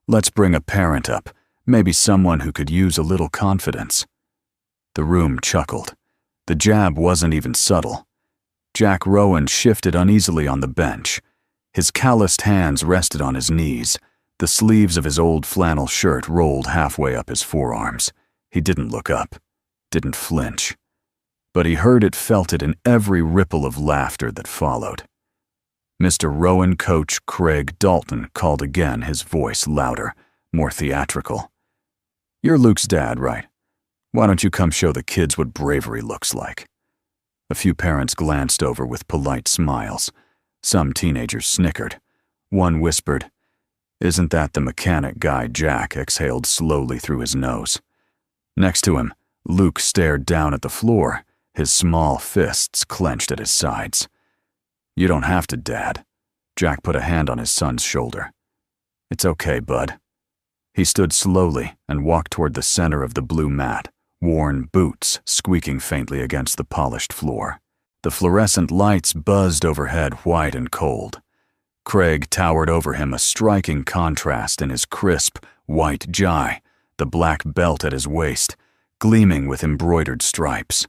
Let's bring a parent up, maybe someone who could use a little confidence." The room chuckled. The jab wasn't even subtle. Jack Rowan shifted uneasily on the bench. His calloused hands rested on his knees. The sleeves of his old flannel shirt rolled halfway up his forearms. He didn't look up, didn't flinch. But he heard it, felt it in every ripple of laughter that followed. Mr. Rowan coach Craig Dalton called again, his voice louder, more theatrical. "You're Luke's dad, right? Why don't you come show the kids what bravery looks like?" A few parents glanced over with polite smiles. Some teenagers snickered. One whispered, "Isn't that the mechanic guy Jack?" exhaled slowly through his nose. Next to him, Luke stared down at the floor, his small fists clenched at his sides. "You don't have to, Dad." Jack put a hand on his son's shoulder. "It's okay, bud." He stood slowly and walked toward the center of the blue mat, worn boots squeaking faintly against the polished floor. The fluorescent lights buzzed overhead, white and cold. Craig towered over him, a striking contrast in his crisp, white jai, the black belt at his waist, gleaming with embroidered stripes.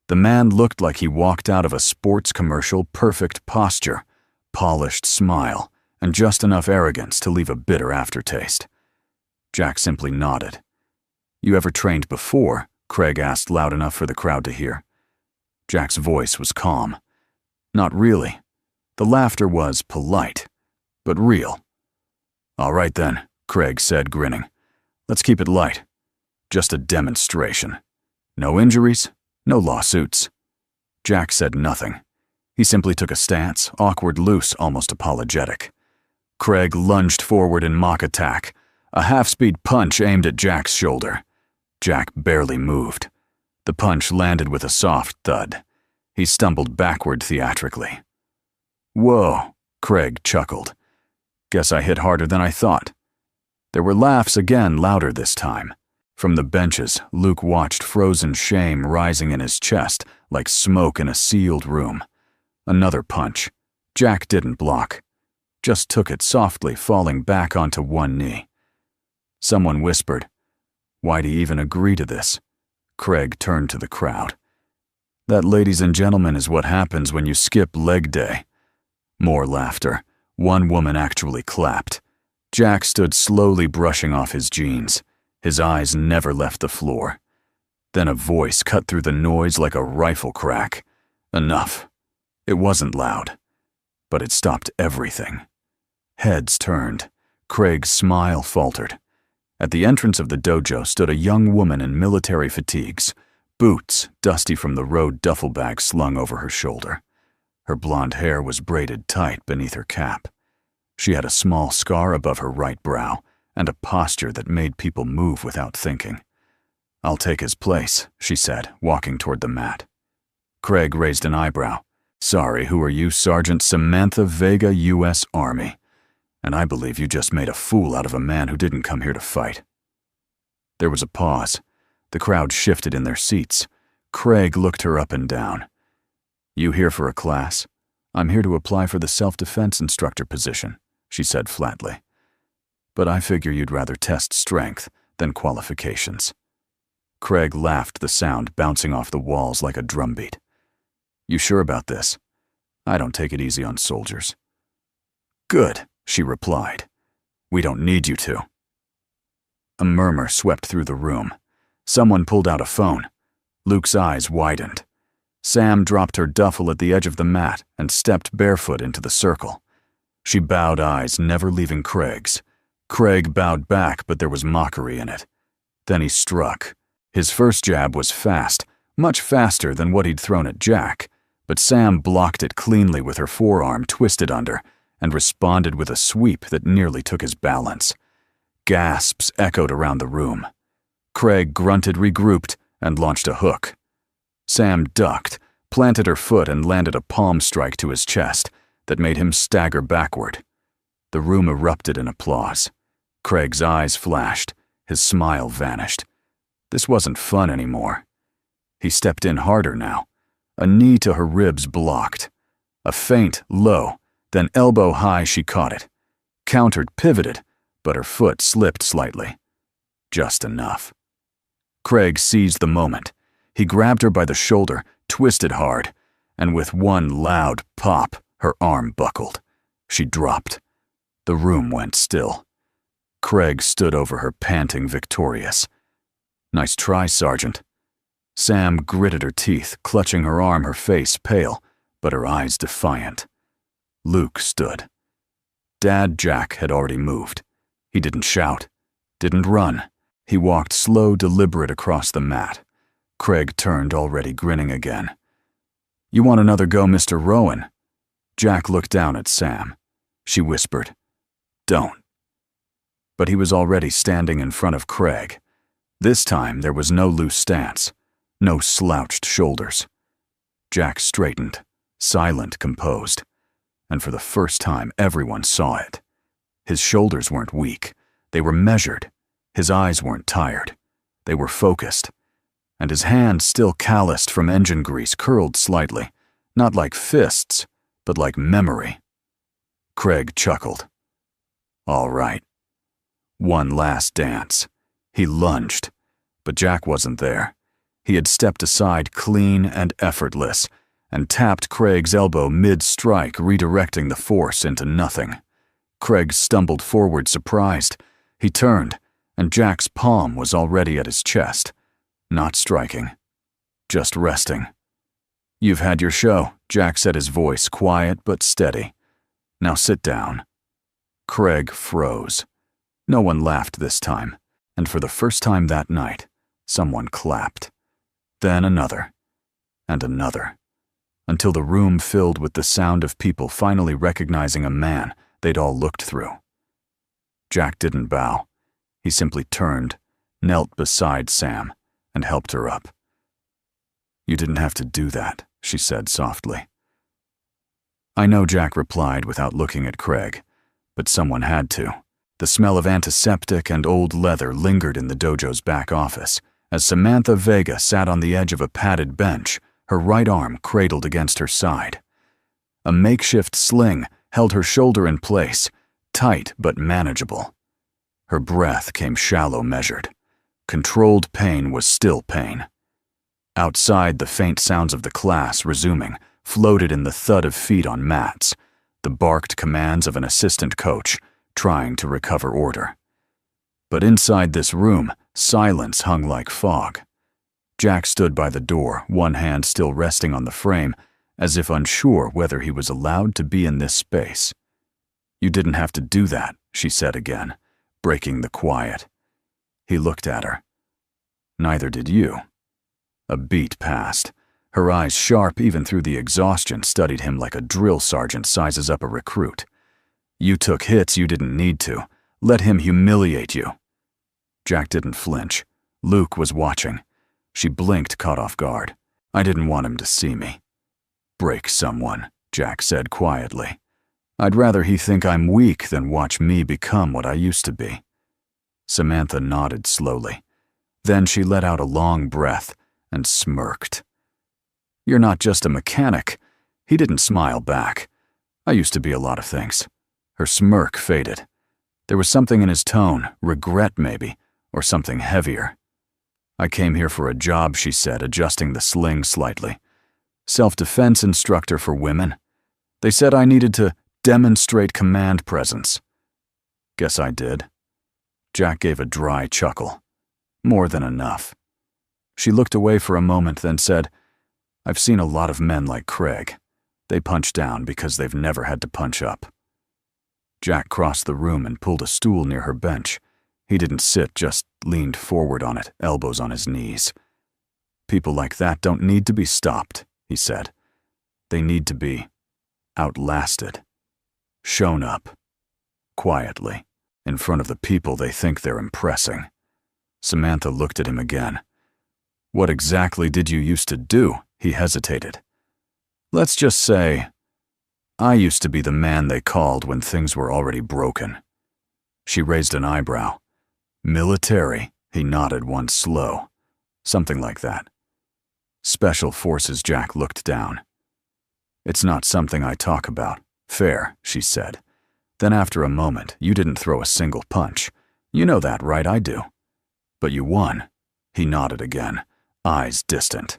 The man looked like he walked out of a sports commercial, perfect posture, polished smile, and just enough arrogance to leave a bitter aftertaste. Jack simply nodded. "You ever trained before?" Craig asked loud enough for the crowd to hear. Jack's voice was calm. "Not really." The laughter was polite, but real. "All right then," Craig said, grinning. "Let's keep it light. Just a demonstration. No injuries, no lawsuits." Jack said nothing. He simply took a stance, awkward, loose, almost apologetic. Craig lunged forward in mock attack, a half-speed punch aimed at Jack's shoulder. Jack barely moved. The punch landed with a soft thud. He stumbled backward theatrically. "Whoa," Craig chuckled. "Guess I hit harder than I thought." There were laughs again, louder this time. From the benches, Luke watched frozen shame rising in his chest like smoke in a sealed room. Another punch. Jack didn't block, just took it softly, falling back onto one knee. Someone whispered, "Why'd he even agree to this?" Craig turned to the crowd. "That, ladies and gentlemen, is what happens when you skip leg day." More laughter. One woman actually clapped. Jack stood slowly brushing off his jeans. His eyes never left the floor. Then a voice cut through the noise like a rifle crack. Enough. It wasn't loud, but it stopped everything. Heads turned. Craig's smile faltered. At the entrance of the dojo stood a young woman in military fatigues, boots dusty from the road duffel bag slung over her shoulder. Her blonde hair was braided tight beneath her cap. She had a small scar above her right brow and a posture that made people move without thinking. "I'll take his place," she said, walking toward the mat. Craig raised an eyebrow. "Sorry, who are you? Sergeant Samantha Vega, U.S. Army. And I believe you just made a fool out of a man who didn't come here to fight." There was a pause. The crowd shifted in their seats. Craig looked her up and down. "You here for a class?" "I'm here to apply for the self-defense instructor position," she said flatly. "But I figure you'd rather test strength than qualifications." Craig laughed, the sound bouncing off the walls like a drumbeat. "You sure about this? I don't take it easy on soldiers." "Good," she replied. "We don't need you to." A murmur swept through the room. Someone pulled out a phone. Luke's eyes widened. Sam dropped her duffel at the edge of the mat and stepped barefoot into the circle. She bowed, eyes never leaving Craig's. Craig bowed back, but there was mockery in it. Then he struck. His first jab was fast, much faster than what he'd thrown at Jack, but Sam blocked it cleanly with her forearm twisted under and responded with a sweep that nearly took his balance. Gasps echoed around the room. Craig grunted, regrouped, and launched a hook. Sam ducked, planted her foot, and landed a palm strike to his chest that made him stagger backward. The room erupted in applause. Craig's eyes flashed. His smile vanished. This wasn't fun anymore. He stepped in harder now. A knee to her ribs blocked. A feint low, then elbow high she caught it. Countered, pivoted, but her foot slipped slightly. Just enough. Craig seized the moment. He grabbed her by the shoulder, twisted hard, and with one loud pop, her arm buckled. She dropped. The room went still. Craig stood over her, panting victorious. "Nice try, Sergeant." Sam gritted her teeth, clutching her arm, her face pale, but her eyes defiant. Luke stood. Dad Jack had already moved. He didn't shout, didn't run. He walked slow, deliberate across the mat. Craig turned, already grinning again. "You want another go, Mr. Rowan?" Jack looked down at Sam. She whispered, "Don't." But he was already standing in front of Craig. This time there was no loose stance, no slouched shoulders. Jack straightened, silent, composed, and for the first time everyone saw it. His shoulders weren't weak, they were measured. His eyes weren't tired, they were focused. And his hands, still calloused from engine grease, curled slightly, not like fists, but like memory. Craig chuckled. All right. One last dance. He lunged, but Jack wasn't there. He had stepped aside clean and effortless, and tapped Craig's elbow mid-strike, redirecting the force into nothing. Craig stumbled forward, surprised. He turned, and Jack's palm was already at his chest. Not striking, just resting. "You've had your show," Jack said, his voice quiet but steady. "Now sit down." Craig froze. No one laughed this time, and for the first time that night, someone clapped. Then another, and another, until the room filled with the sound of people finally recognizing a man they'd all looked through. Jack didn't bow. He simply turned, knelt beside Sam, and helped her up. "You didn't have to do that," she said softly. "I know," Jack replied without looking at Craig, "but someone had to." The smell of antiseptic and old leather lingered in the dojo's back office as Samantha Vega sat on the edge of a padded bench, her right arm cradled against her side. A makeshift sling held her shoulder in place, tight but manageable. Her breath came shallow, measured. Controlled pain was still pain. Outside, the faint sounds of the class, resuming, floated in the thud of feet on mats, the barked commands of an assistant coach, trying to recover order. But inside this room, silence hung like fog. Jack stood by the door, one hand still resting on the frame, as if unsure whether he was allowed to be in this space. "You didn't have to do that," she said again, breaking the quiet. He looked at her. "Neither did you." A beat passed. Her eyes, sharp even through the exhaustion, studied him like a drill sergeant sizes up a recruit. "You took hits you didn't need to. Let him humiliate you." Jack didn't flinch. Luke was watching. She blinked, caught off guard. "I didn't want him to see me." "Break someone," Jack said quietly. "I'd rather he think I'm weak than watch me become what I used to be." Samantha nodded slowly. Then she let out a long breath and smirked. "You're not just a mechanic." He didn't smile back. "I used to be a lot of things." Her smirk faded. There was something in his tone, regret maybe, or something heavier. "I came here for a job," she said, adjusting the sling slightly. "Self-defense instructor for women. They said I needed to demonstrate command presence. Guess I did." Jack gave a dry chuckle. "More than enough." She looked away for a moment, then said, "I've seen a lot of men like Craig. They punch down because they've never had to punch up." Jack crossed the room and pulled a stool near her bench. He didn't sit, just leaned forward on it, elbows on his knees. "People like that don't need to be stopped," he said. "They need to be outlasted. Shown up. Quietly. In front of the people they think they're impressing." Samantha looked at him again. "What exactly did you used to do?" He hesitated. "Let's just say, I used to be the man they called when things were already broken." She raised an eyebrow. "Military," he nodded once slow. "Something like that." "Special Forces," Jack looked down. "It's not something I talk about. Fair," she said. Then after a moment, you didn't throw a single punch. You know that, right? I do. But you won. He nodded again, eyes distant.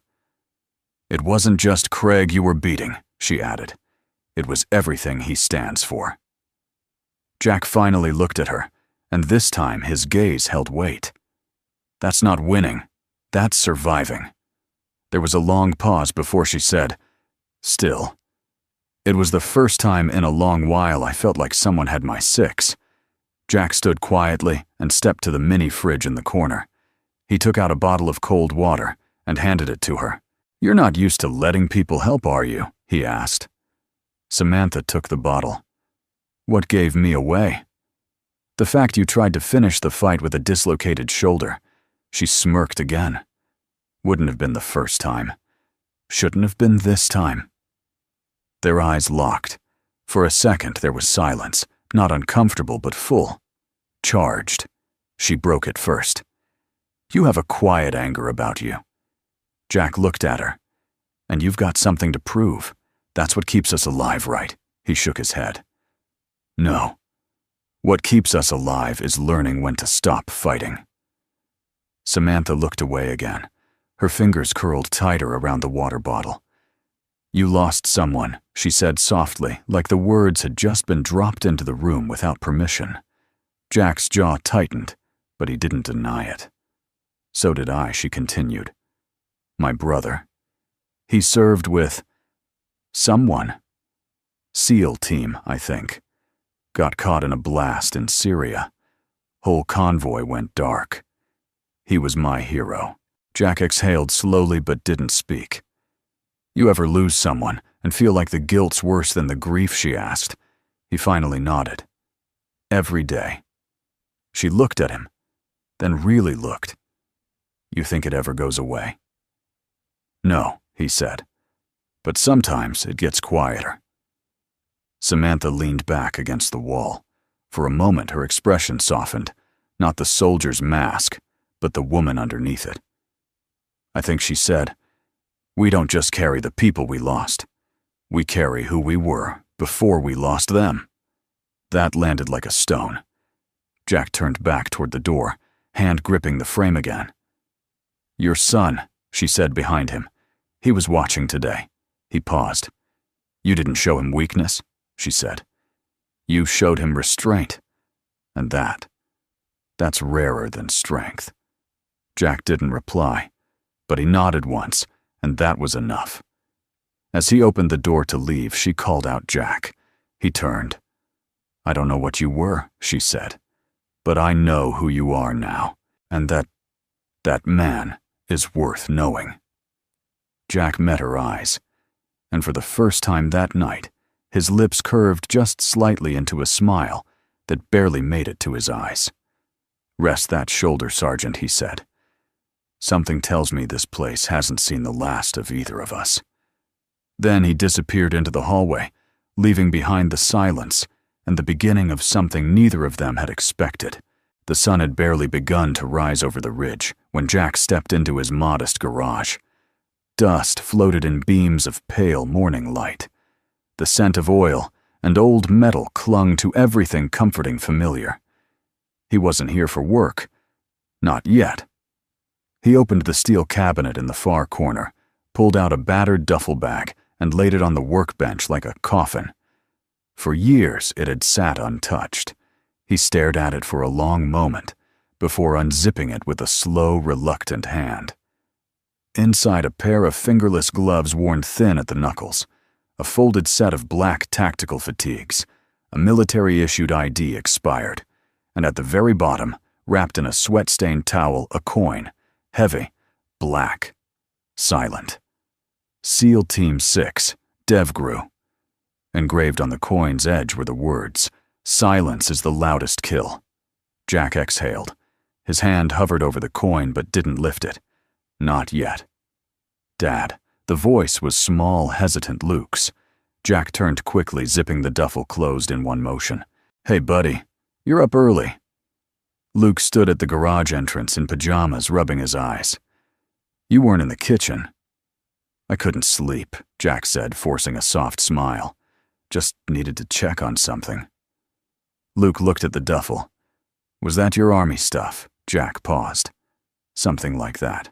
It wasn't just Craig you were beating, she added. It was everything he stands for. Jack finally looked at her, and this time his gaze held weight. That's not winning. That's surviving. There was a long pause before she said, "Still." It was the first time in a long while I felt like someone had my six. Jack stood quietly and stepped to the mini fridge in the corner. He took out a bottle of cold water and handed it to her. "You're not used to letting people help, are you?" he asked. Samantha took the bottle. "What gave me away?" "The fact you tried to finish the fight with a dislocated shoulder." She smirked again. "Wouldn't have been the first time. Shouldn't have been this time." Their eyes locked. For a second there was silence, not uncomfortable but full. Charged. She broke it first. "You have a quiet anger about you." Jack looked at her. "And you've got something to prove. That's what keeps us alive, right?" He shook his head. "No. What keeps us alive is learning when to stop fighting." Samantha looked away again. Her fingers curled tighter around the water bottle. "You lost someone," she said softly, like the words had just been dropped into the room without permission. Jack's jaw tightened, but he didn't deny it. "So did I," she continued. "My brother. He served with someone. SEAL team, I think. Got caught in a blast in Syria. Whole convoy went dark. He was my hero." Jack exhaled slowly but didn't speak. "You ever lose someone and feel like the guilt's worse than the grief?" she asked. He finally nodded. "Every day." She looked at him, then really looked. "You think it ever goes away?" "No," he said. "But sometimes it gets quieter." Samantha leaned back against the wall. For a moment her expression softened, not the soldier's mask, but the woman underneath it. I think she said, "We don't just carry the people we lost. We carry who we were before we lost them." That landed like a stone. Jack turned back toward the door, hand gripping the frame again. "Your son," she said behind him. "He was watching today." He paused. "You didn't show him weakness," she said. "You showed him restraint. And that's rarer than strength." Jack didn't reply, but he nodded once, and that was enough. As he opened the door to leave, she called out Jack. He turned. "I don't know what you were," she said, "but I know who you are now, and that man is worth knowing." Jack met her eyes, and for the first time that night, his lips curved just slightly into a smile that barely made it to his eyes. "Rest that shoulder, Sergeant," he said. "Something tells me this place hasn't seen the last of either of us." Then he disappeared into the hallway, leaving behind the silence and the beginning of something neither of them had expected. The sun had barely begun to rise over the ridge when Jack stepped into his modest garage. Dust floated in beams of pale morning light. The scent of oil and old metal clung to everything comforting familiar. He wasn't here for work. Not yet. He opened the steel cabinet in the far corner, pulled out a battered duffel bag, and laid it on the workbench like a coffin. For years it had sat untouched. He stared at it for a long moment, before unzipping it with a slow, reluctant hand. Inside a pair of fingerless gloves worn thin at the knuckles, a folded set of black tactical fatigues, a military-issued ID expired, and at the very bottom, wrapped in a sweat-stained towel, a coin, heavy, black, silent. SEAL Team 6, DevGru. Engraved on the coin's edge were the words, "Silence is the loudest kill." Jack exhaled. His hand hovered over the coin but didn't lift it. Not yet. "Dad." The voice was small, hesitant Luke's. Jack turned quickly, zipping the duffel closed in one motion. "Hey, buddy, you're up early." Luke stood at the garage entrance in pajamas, rubbing his eyes. "You weren't in the kitchen." "I couldn't sleep," Jack said, forcing a soft smile. "Just needed to check on something." Luke looked at the duffel. Was that your army stuff? Jack paused. Something like that.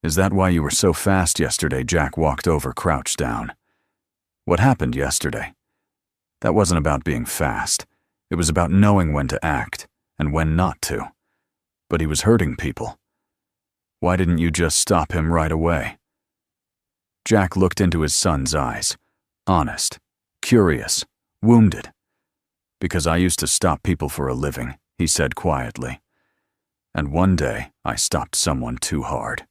Is that why you were so fast yesterday? Jack walked over, crouched down. What happened yesterday? That wasn't about being fast. It was about knowing when to act and when not to. But he was hurting people. Why didn't you just stop him right away? Jack looked into his son's eyes. Honest, curious, wounded. Because I used to stop people for a living, he said quietly. And one day, I stopped someone too hard.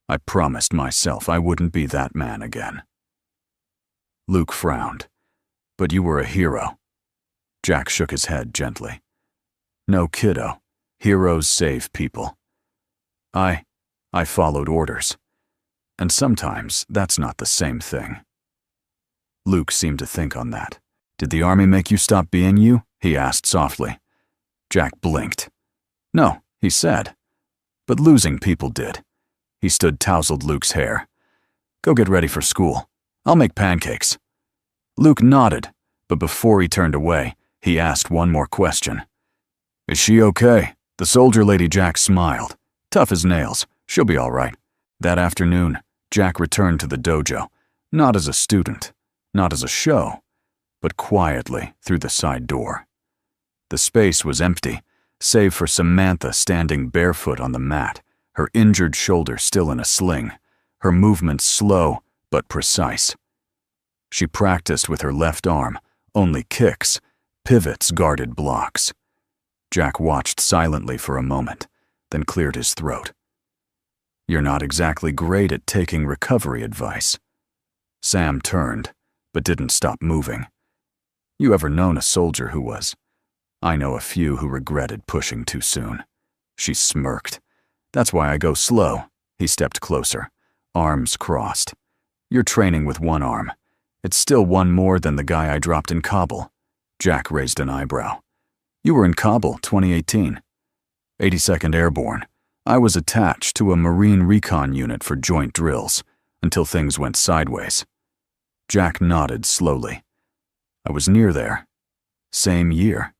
I promised myself I wouldn't be that man again. Luke frowned. But you were a hero. Jack shook his head gently. No, kiddo. Heroes save people. I followed orders. And sometimes that's not the same thing. Luke seemed to think on that. Did the army make you stop being you? He asked softly. Jack blinked. No, he said. But losing people did. He stood, tousled Luke's hair. Go get ready for school. I'll make pancakes. Luke nodded, but before he turned away, he asked one more question. Is she okay? The soldier lady. Jack smiled. Tough as nails. She'll be all right. That afternoon, Jack returned to the dojo, not as a student, not as a show, but quietly through the side door. The space was empty, save for Samantha standing barefoot on the mat, her injured shoulder still in a sling, her movements slow but precise. She practiced with her left arm, only kicks, pivots, guarded blocks. Jack watched silently for a moment, then cleared his throat. You're not exactly great at taking recovery advice. Sam turned, but didn't stop moving. You ever known a soldier who was? I know a few who regretted pushing too soon. She smirked. That's why I go slow. He stepped closer, arms crossed. You're training with one arm. It's still one more than the guy I dropped in Kabul. Jack raised an eyebrow. You were in Kabul, 2018. 82nd Airborne. I was attached to a Marine recon unit for joint drills, until things went sideways. Jack nodded slowly. I was near there. Same year.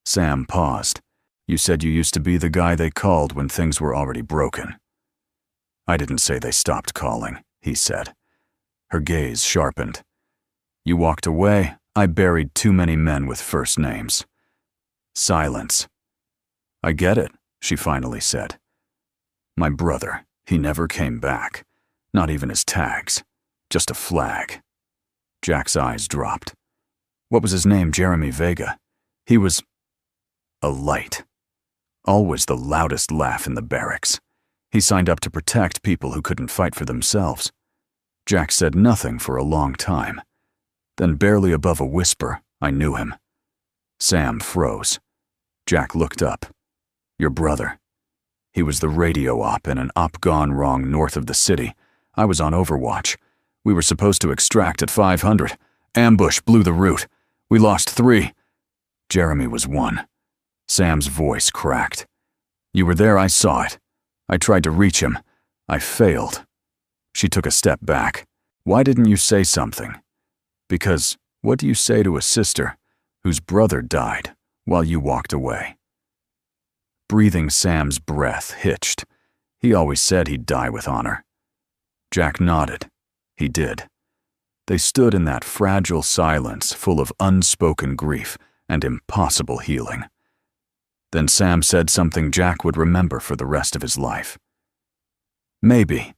Sam paused. You said you used to be the guy they called when things were already broken. I didn't say they stopped calling, he said. Her gaze sharpened. You walked away. I buried too many men with first names. Silence. I get it, she finally said. My brother, he never came back. Not even his tags. Just a flag. Jack's eyes dropped. What was his name? Jeremy Vega. He was a light. Always the loudest laugh in the barracks. He signed up to protect people who couldn't fight for themselves. Jack said nothing for a long time. Then, barely above a whisper, I knew him. Sam froze. Jack looked up. Your brother. He was the radio op in an op gone wrong north of the city. I was on overwatch. We were supposed to extract at 500. Ambush blew the route. We lost 3. Jeremy was 1. Sam's voice cracked. You were there, I saw it. I tried to reach him. I failed. She took a step back. Why didn't you say something? Because what do you say to a sister whose brother died while you walked away? Breathing Sam's breath hitched. He always said he'd die with honor. Jack nodded. He did. They stood in that fragile silence full of unspoken grief and impossible healing. Then Sam said something Jack would remember for the rest of his life. Maybe.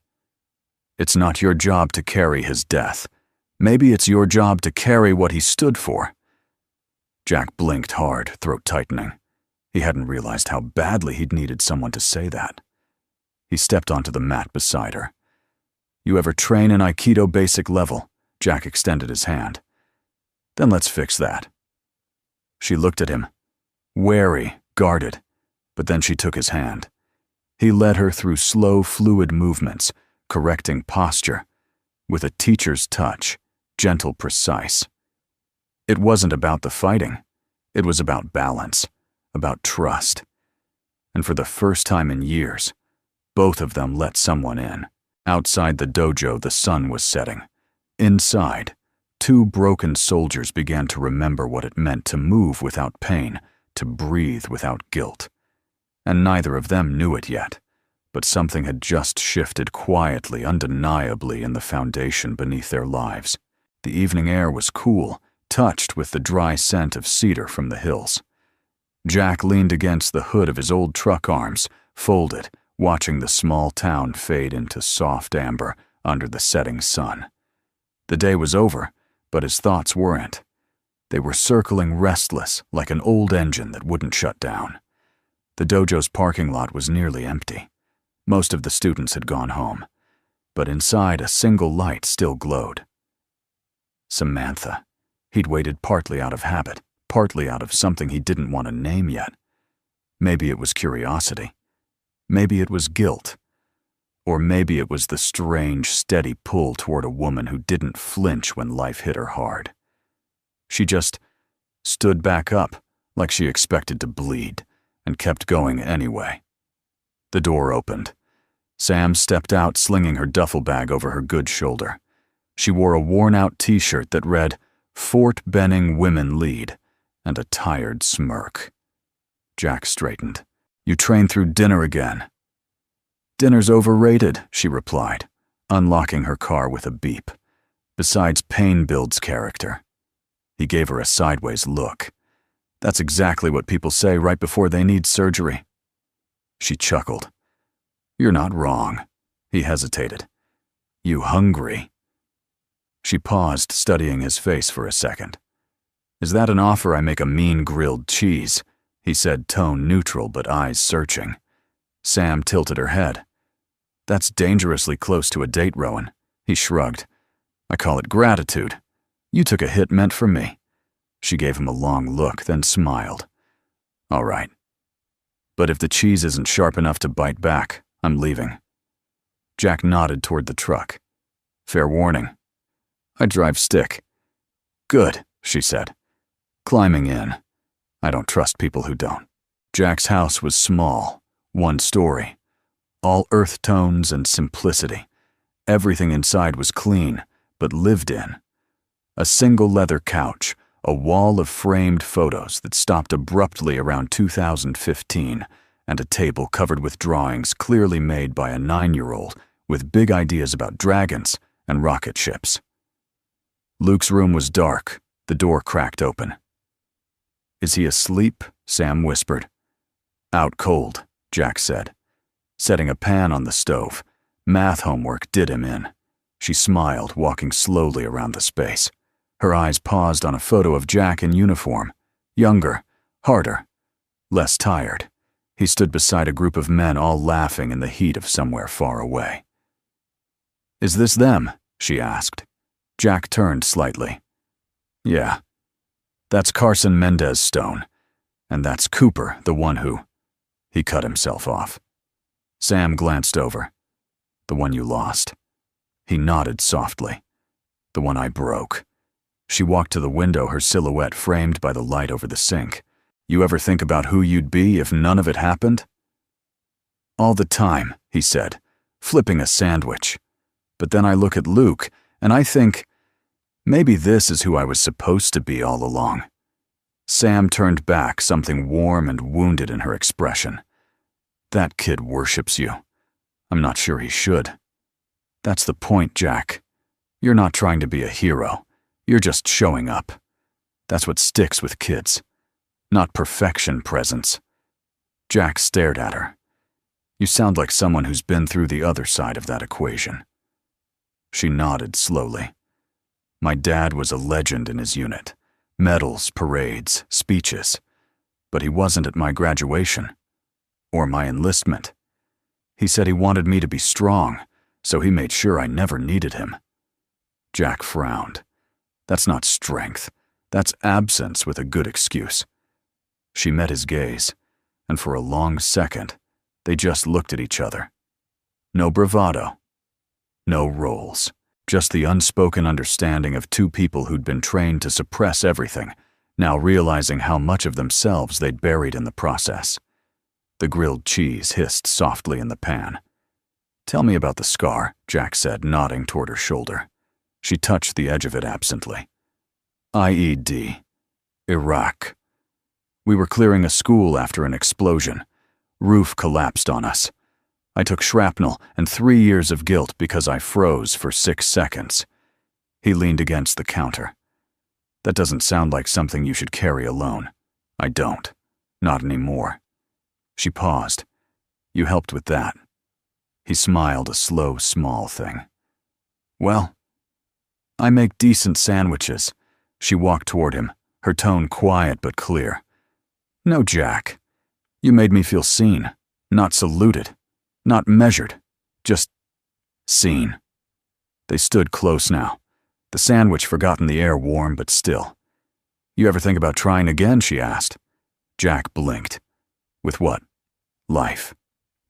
It's not your job to carry his death. Maybe it's your job to carry what he stood for. Jack blinked hard, throat tightening. He hadn't realized how badly he'd needed someone to say that. He stepped onto the mat beside her. You ever train in Aikido basic level? Jack extended his hand. Then let's fix that. She looked at him, wary, guarded, but then she took his hand. He led her through slow, fluid movements, correcting posture, with a teacher's touch, gentle, precise. It wasn't about the fighting. It was about balance, about trust. And for the first time in years, both of them let someone in. Outside the dojo, the sun was setting. Inside, 2 broken soldiers began to remember what it meant to move without pain, to breathe without guilt. And neither of them knew it yet, but something had just shifted quietly, undeniably in the foundation beneath their lives. The evening air was cool, touched with the dry scent of cedar from the hills. Jack leaned against the hood of his old truck, arms folded, watching the small town fade into soft amber under the setting sun. The day was over, but his thoughts weren't. They were circling restless, like an old engine that wouldn't shut down. The dojo's parking lot was nearly empty. Most of the students had gone home, but inside a single light still glowed. Samantha. He'd waited partly out of habit, partly out of something he didn't want to name yet. Maybe it was curiosity. Maybe it was guilt. Or maybe it was the strange, steady pull toward a woman who didn't flinch when life hit her hard. She just stood back up, like she expected to bleed, and kept going anyway. The door opened. Sam stepped out, slinging her duffel bag over her good shoulder. She wore a worn-out t-shirt that read, "Fort Benning Women Lead," and a tired smirk. Jack straightened. "You trained through dinner again." "Dinner's overrated," she replied, unlocking her car with a beep. "Besides, pain builds character." He gave her a sideways look. "That's exactly what people say right before they need surgery." She chuckled. "You're not wrong." He hesitated. "You hungry?" She paused, studying his face for a second. "Is that an offer I make a mean grilled cheese?" he said, tone neutral but eyes searching. Sam tilted her head. "That's dangerously close to a date, Rowan." He shrugged. "I call it gratitude. You took a hit meant for me." She gave him a long look, then smiled. "All right. But if the cheese isn't sharp enough to bite back, I'm leaving." Jack nodded toward the truck. "Fair warning. I drive stick." "Good," she said, climbing in. "I don't trust people who don't." Jack's house was small, 1 story, all earth tones and simplicity. Everything inside was clean, but lived in. A single leather couch, a wall of framed photos that stopped abruptly around 2015, and a table covered with drawings clearly made by a 9-year-old with big ideas about dragons and rocket ships. Luke's room was dark, the door cracked open. "Is he asleep?" Sam whispered. "Out cold," Jack said. Setting a pan on the stove, math homework did him in. She smiled, walking slowly around the space. Her eyes paused on a photo of Jack in uniform. Younger, harder, less tired. He stood beside a group of men, all laughing in the heat of somewhere far away. "Is this them?" she asked. Jack turned slightly. "Yeah. That's Carson Mendez Stone. And that's Cooper, the one who—" He cut himself off. Sam glanced over. "The one you lost." He nodded softly. "The one I broke." She walked to the window, her silhouette framed by the light over the sink. "You ever think about who you'd be if none of it happened?" "All the time," he said, flipping a sandwich. "But then I look at Luke, and I think, maybe this is who I was supposed to be all along." Sam turned back, something warm and wounded in her expression. "That kid worships you. I'm not sure he should." "That's the point, Jack. You're not trying to be a hero. You're just showing up. That's what sticks with kids. Not perfection presence." Jack stared at her. "You sound like someone who's been through the other side of that equation." She nodded slowly. "My dad was a legend in his unit. Medals, parades, speeches. But he wasn't at my graduation. Or my enlistment. He said he wanted me to be strong, so he made sure I never needed him." Jack frowned. "That's not strength. That's absence with a good excuse." She met his gaze, and for a long second, they just looked at each other. No bravado. No roles. Just the unspoken understanding of 2 people who'd been trained to suppress everything, now realizing how much of themselves they'd buried in the process. The grilled cheese hissed softly in the pan. "Tell me about the scar," Jack said, nodding toward her shoulder. She touched the edge of it absently. IED. Iraq. We were clearing a school after an explosion. Roof collapsed on us. I took shrapnel and 3 years of guilt because I froze for 6 seconds. He leaned against the counter. That doesn't sound like something you should carry alone. I don't. Not anymore. She paused. You helped with that. He smiled, a slow, small thing. Well, I make decent sandwiches. She walked toward him, her tone quiet but clear. No, Jack. You made me feel seen, not saluted, not measured, just seen. They stood close now, the sandwich forgot in the air warm but still. You ever think about trying again, she asked. Jack blinked. With what? Life.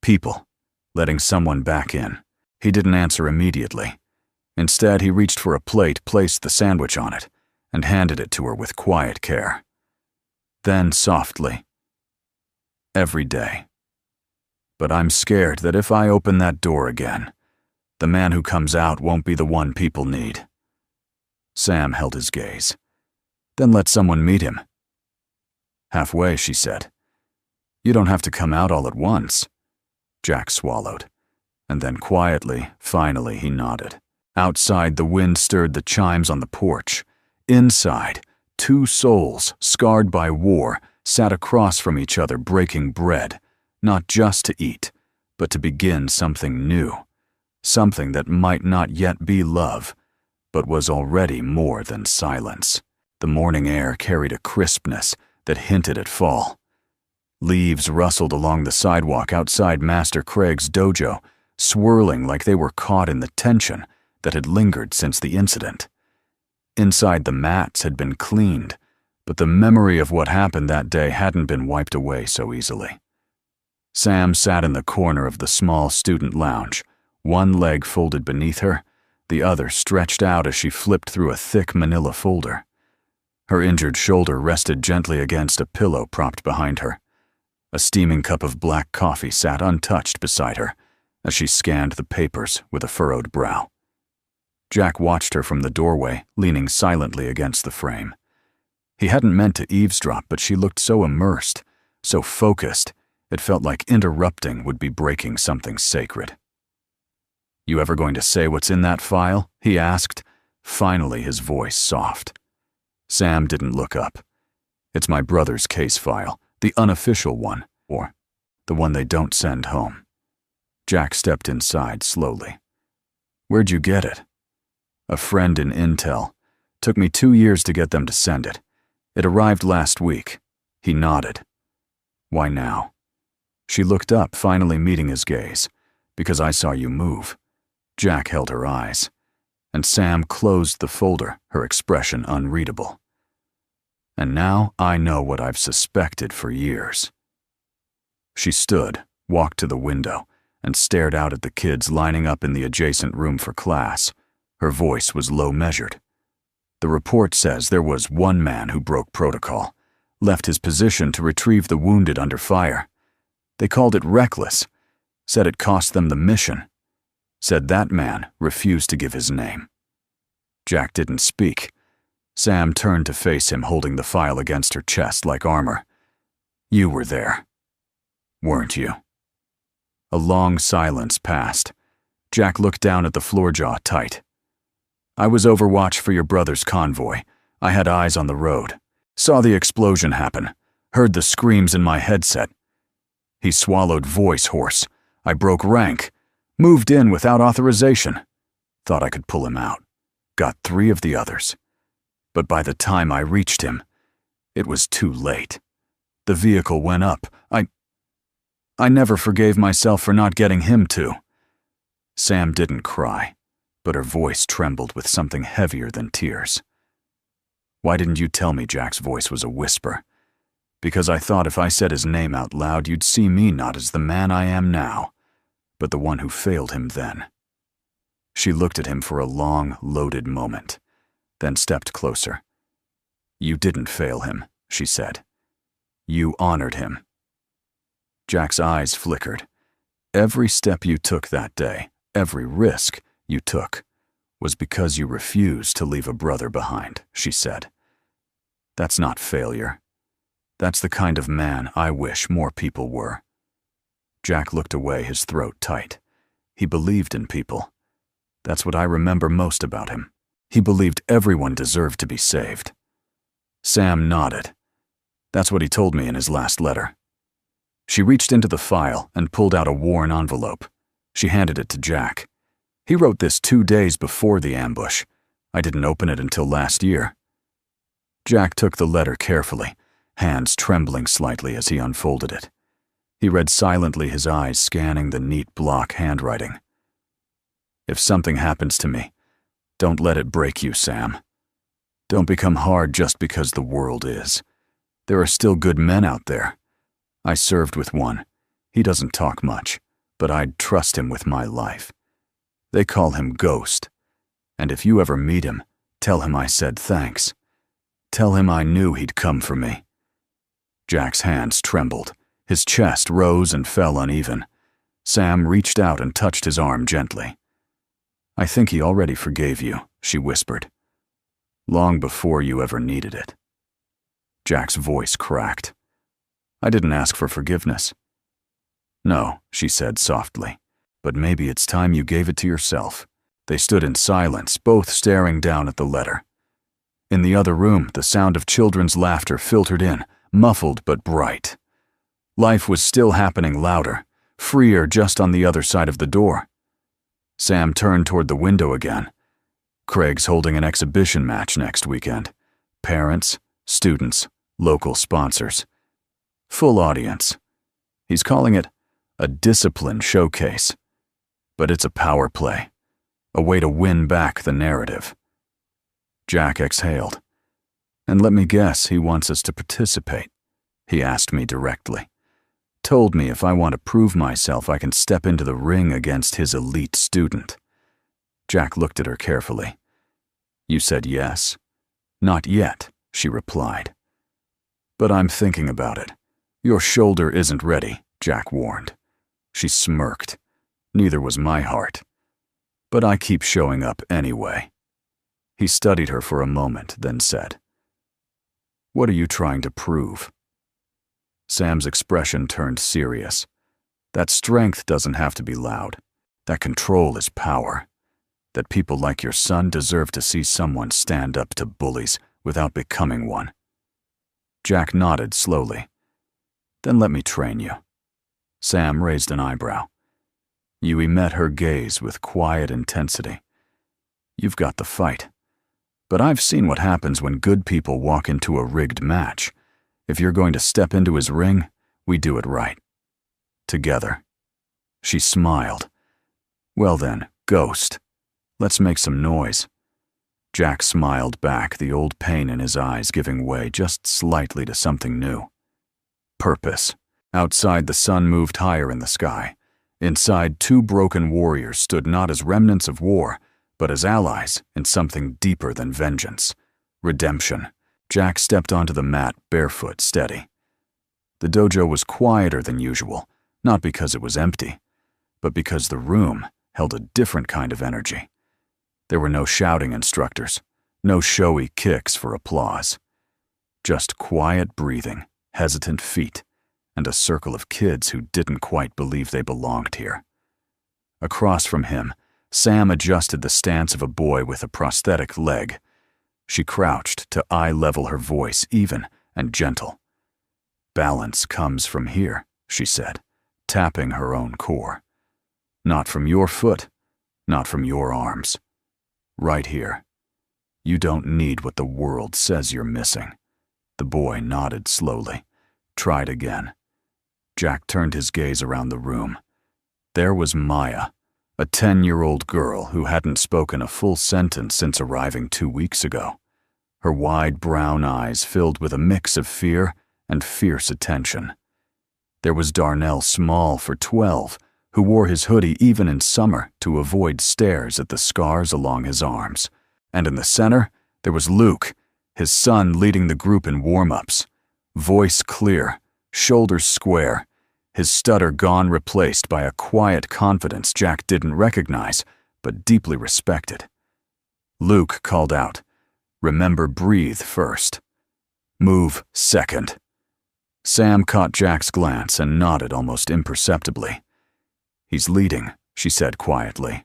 People. Letting someone back in. He didn't answer immediately. Instead, he reached for a plate, placed the sandwich on it, and handed it to her with quiet care. Then, softly, every day. But I'm scared that if I open that door again, the man who comes out won't be the one people need. Sam held his gaze. Then let someone meet him. Halfway, she said. You don't have to come out all at once. Jack swallowed. And then quietly, finally, he nodded. Outside, the wind stirred the chimes on the porch. Inside, 2 souls, scarred by war, sat across from each other breaking bread, not just to eat, but to begin something new, something that might not yet be love, but was already more than silence. The morning air carried a crispness that hinted at fall. Leaves rustled along the sidewalk outside Master Craig's dojo, swirling like they were caught in the tension that had lingered since the incident. Inside, the mats had been cleaned, but the memory of what happened that day hadn't been wiped away so easily. Sam sat in the corner of the small student lounge, one leg folded beneath her, the other stretched out as she flipped through a thick manila folder. Her injured shoulder rested gently against a pillow propped behind her. A steaming cup of black coffee sat untouched beside her as she scanned the papers with a furrowed brow. Jack watched her from the doorway, leaning silently against the frame. He hadn't meant to eavesdrop, but she looked so immersed, so focused, it felt like interrupting would be breaking something sacred. You ever going to say what's in that file? He asked, finally his voice soft. Sam didn't look up. It's my brother's case file, the unofficial one, or the one they don't send home. Jack stepped inside slowly. Where'd you get it? A friend in Intel. Took me 2 years to get them to send it. It arrived last week. He nodded. Why now? She looked up, finally meeting his gaze. Because I saw you move. Jack held her eyes. And Sam closed the folder, her expression unreadable. And now I know what I've suspected for years. She stood, walked to the window, and stared out at the kids lining up in the adjacent room for class. Her voice was low-measured. The report says there was one man who broke protocol, left his position to retrieve the wounded under fire. They called it reckless, said it cost them the mission, said that man refused to give his name. Jack didn't speak. Sam turned to face him, holding the file against her chest like armor. You were there, weren't you? A long silence passed. Jack looked down at the floor, jaw tight. I was overwatch for your brother's convoy. I had eyes on the road. Saw the explosion happen. Heard the screams in my headset. He swallowed, voice hoarse. I broke rank. Moved in without authorization. Thought I could pull him out. Got 3 of the others. But by the time I reached him, it was too late. The vehicle went up. I never forgave myself for not getting him to. Sam didn't cry, but her voice trembled with something heavier than tears. Why didn't you tell me? Jack's voice was a whisper. Because I thought if I said his name out loud, you'd see me not as the man I am now, but the one who failed him then. She looked at him for a long, loaded moment, then stepped closer. You didn't fail him, she said. You honored him. Jack's eyes flickered. Every step you took that day, every risk you took, was because you refused to leave a brother behind, she said. That's not failure. That's the kind of man I wish more people were. Jack looked away, his throat tight. He believed in people. That's what I remember most about him. He believed everyone deserved to be saved. Sam nodded. That's what he told me in his last letter. She reached into the file and pulled out a worn envelope. She handed it to Jack. He wrote this 2 days before the ambush. I didn't open it until last year. Jack took the letter carefully, hands trembling slightly as he unfolded it. He read silently, his eyes scanning the neat block handwriting. If something happens to me, don't let it break you, Sam. Don't become hard just because the world is. There are still good men out there. I served with one. He doesn't talk much, but I'd trust him with my life. They call him Ghost. And if you ever meet him, tell him I said thanks. Tell him I knew he'd come for me. Jack's hands trembled. His chest rose and fell uneven. Sam reached out and touched his arm gently. I think he already forgave you, she whispered. Long before you ever needed it. Jack's voice cracked. I didn't ask for forgiveness. No, she said softly, but maybe it's time you gave it to yourself. They stood in silence, both staring down at the letter. In the other room, the sound of children's laughter filtered in, muffled but bright. Life was still happening louder, freer just on the other side of the door. Sam turned toward the window again. Craig's holding an exhibition match next weekend. Parents, students, local sponsors. Full audience. He's calling it a discipline showcase. But it's a power play, a way to win back the narrative. Jack exhaled. And let me guess, he wants us to participate. He asked me directly. Told me if I want to prove myself, I can step into the ring against his elite student. Jack looked at her carefully. You said yes. Not yet, she replied. But I'm thinking about it. Your shoulder isn't ready, Jack warned. She smirked. Neither was my heart. But I keep showing up anyway. He studied her for a moment, then said, What are you trying to prove? Sam's expression turned serious. That strength doesn't have to be loud. That control is power. That people like your son deserve to see someone stand up to bullies without becoming one. Jack nodded slowly. Then let me train you. Sam raised an eyebrow. Yui met her gaze with quiet intensity. You've got the fight. But I've seen what happens when good people walk into a rigged match. If you're going to step into his ring, we do it right. Together. She smiled. Well then, Ghost. Let's make some noise. Jack smiled back, the old pain in his eyes giving way just slightly to something new. Purpose. Outside, the sun moved higher in the sky. Inside, 2 broken warriors stood not as remnants of war, but as allies in something deeper than vengeance. Redemption. Jack stepped onto the mat, barefoot, steady. The dojo was quieter than usual, not because it was empty, but because the room held a different kind of energy. There were no shouting instructors, no showy kicks for applause. Just quiet breathing, hesitant feet, and a circle of kids who didn't quite believe they belonged here. Across from him, Sam adjusted the stance of a boy with a prosthetic leg. She crouched to eye-level, her voice even and gentle. Balance comes from here, she said, tapping her own core. Not from your foot, not from your arms. Right here. You don't need what the world says you're missing. The boy nodded slowly, tried again. Jack turned his gaze around the room. There was Maya, a 10-year-old girl who hadn't spoken a full sentence since arriving 2 weeks ago. Her wide brown eyes filled with a mix of fear and fierce attention. There was Darnell Small for 12, who wore his hoodie even in summer to avoid stares at the scars along his arms. And in the center, there was Luke, his son leading the group in warm-ups. Voice clear, shoulders square, his stutter gone, replaced by a quiet confidence Jack didn't recognize, but deeply respected. Luke called out, "Remember, breathe first." Move second. Sam caught Jack's glance and nodded almost imperceptibly. He's leading, she said quietly.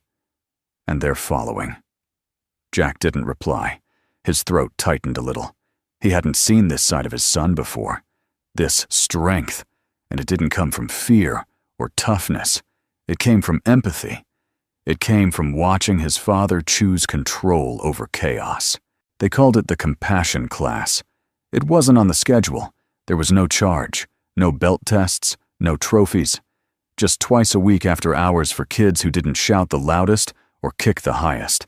And they're following. Jack didn't reply. His throat tightened a little. He hadn't seen this side of his son before. This strength, and it didn't come from fear or toughness. It came from empathy. It came from watching his father choose control over chaos. They called it the compassion class. It wasn't on the schedule. There was no charge, no belt tests, no trophies. Just twice a week after hours for kids who didn't shout the loudest or kick the highest.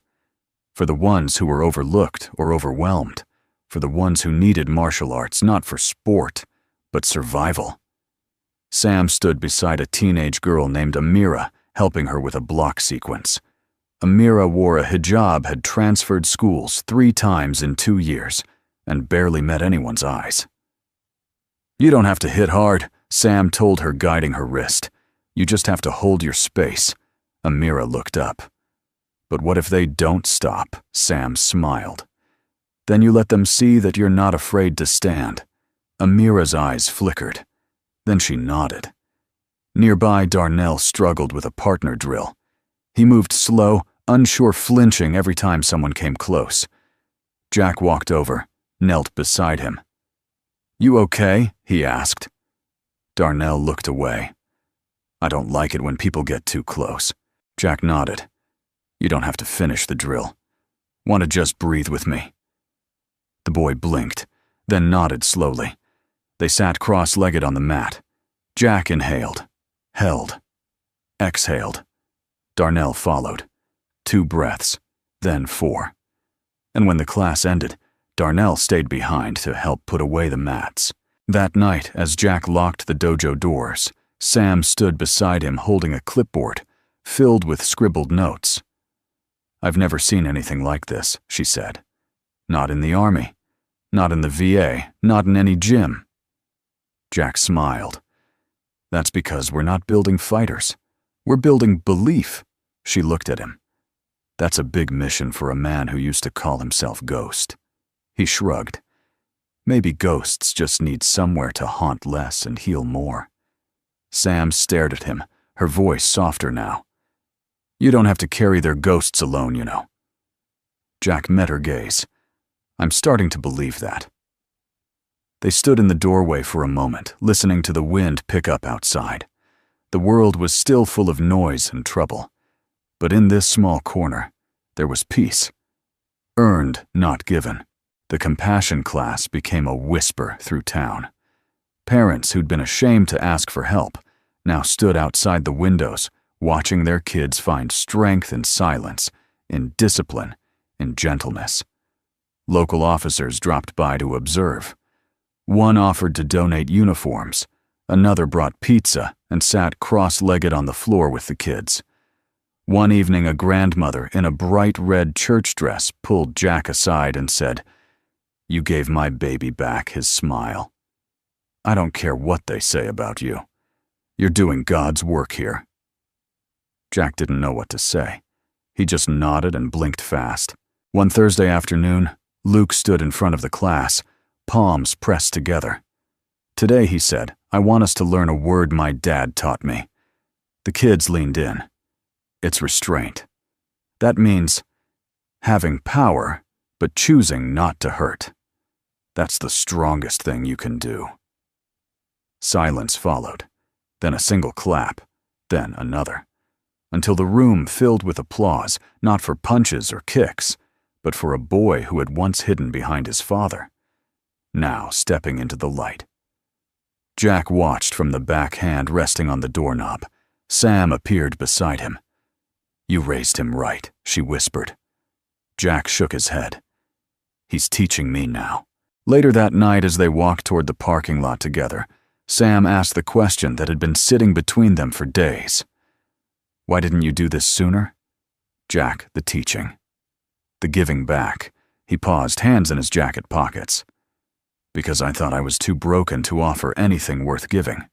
For the ones who were overlooked or overwhelmed. For the ones who needed martial arts, not for sport, but survival. Sam stood beside a teenage girl named Amira, helping her with a block sequence. Amira wore a hijab, had transferred schools 3 times in 2 years, and barely met anyone's eyes. "You don't have to hit hard," Sam told her, guiding her wrist. "You just have to hold your space." Amira looked up. "But what if they don't stop?" Sam smiled. "Then you let them see that you're not afraid to stand." Amira's eyes flickered. Then she nodded. Nearby, Darnell struggled with a partner drill. He moved slow, unsure, flinching every time someone came close. Jack walked over, knelt beside him. "You okay?" he asked. Darnell looked away. "I don't like it when people get too close." Jack nodded. "You don't have to finish the drill. Want to just breathe with me?" The boy blinked, then nodded slowly. They sat cross-legged on the mat. Jack inhaled, held, exhaled. Darnell followed. 2 breaths, then 4. And when the class ended, Darnell stayed behind to help put away the mats. That night, as Jack locked the dojo doors, Sam stood beside him holding a clipboard filled with scribbled notes. "I've never seen anything like this," she said. "Not in the Army, not in the VA, not in any gym." Jack smiled. "That's because we're not building fighters. We're building belief." She looked at him. "That's a big mission for a man who used to call himself Ghost." He shrugged. Maybe ghosts just need somewhere to haunt less and heal more. Sam stared at him, her voice softer now. "You don't have to carry their ghosts alone, you know." Jack met her gaze. "I'm starting to believe that." They stood in the doorway for a moment, listening to the wind pick up outside. The world was still full of noise and trouble. But in this small corner, there was peace. Earned, not given. The compassion class became a whisper through town. Parents who'd been ashamed to ask for help now stood outside the windows, watching their kids find strength in silence, in discipline, in gentleness. Local officers dropped by to observe. One offered to donate uniforms. Another brought pizza and sat cross-legged on the floor with the kids. One evening, a grandmother in a bright red church dress pulled Jack aside and said, "You gave my baby back his smile. I don't care what they say about you. You're doing God's work here." Jack didn't know what to say. He just nodded and blinked fast. One Thursday afternoon, Luke stood in front of the class, palms pressed together. "Today," he said, "I want us to learn a word my dad taught me." The kids leaned in. It's restraint. That means having power, but choosing not to hurt. That's the strongest thing you can do. Silence followed, then a single clap, then another, until the room filled with applause, not for punches or kicks, but for a boy who had once hidden behind his father, now stepping into the light. Jack watched from the back hand resting on the doorknob. Sam appeared beside him. "You raised him right," she whispered. Jack shook his head. "He's teaching me now." Later that night, as they walked toward the parking lot together, Sam asked the question that had been sitting between them for days. "Why didn't you do this sooner?" Jack, the teaching. The giving back. He paused, hands in his jacket pockets. "Because I thought I was too broken to offer anything worth giving."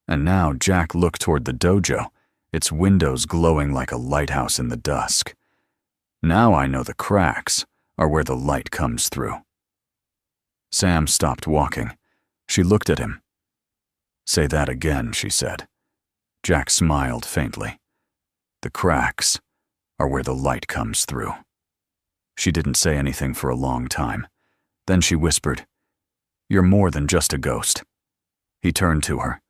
And now Jack looked toward the dojo, its windows glowing like a lighthouse in the dusk. "Now I know the cracks are where the light comes through." Sam stopped walking. She looked at him. "Say that again," she said. Jack smiled faintly. "The cracks are where the light comes through." She didn't say anything for a long time. Then she whispered, "You're more than just a ghost." He turned to her,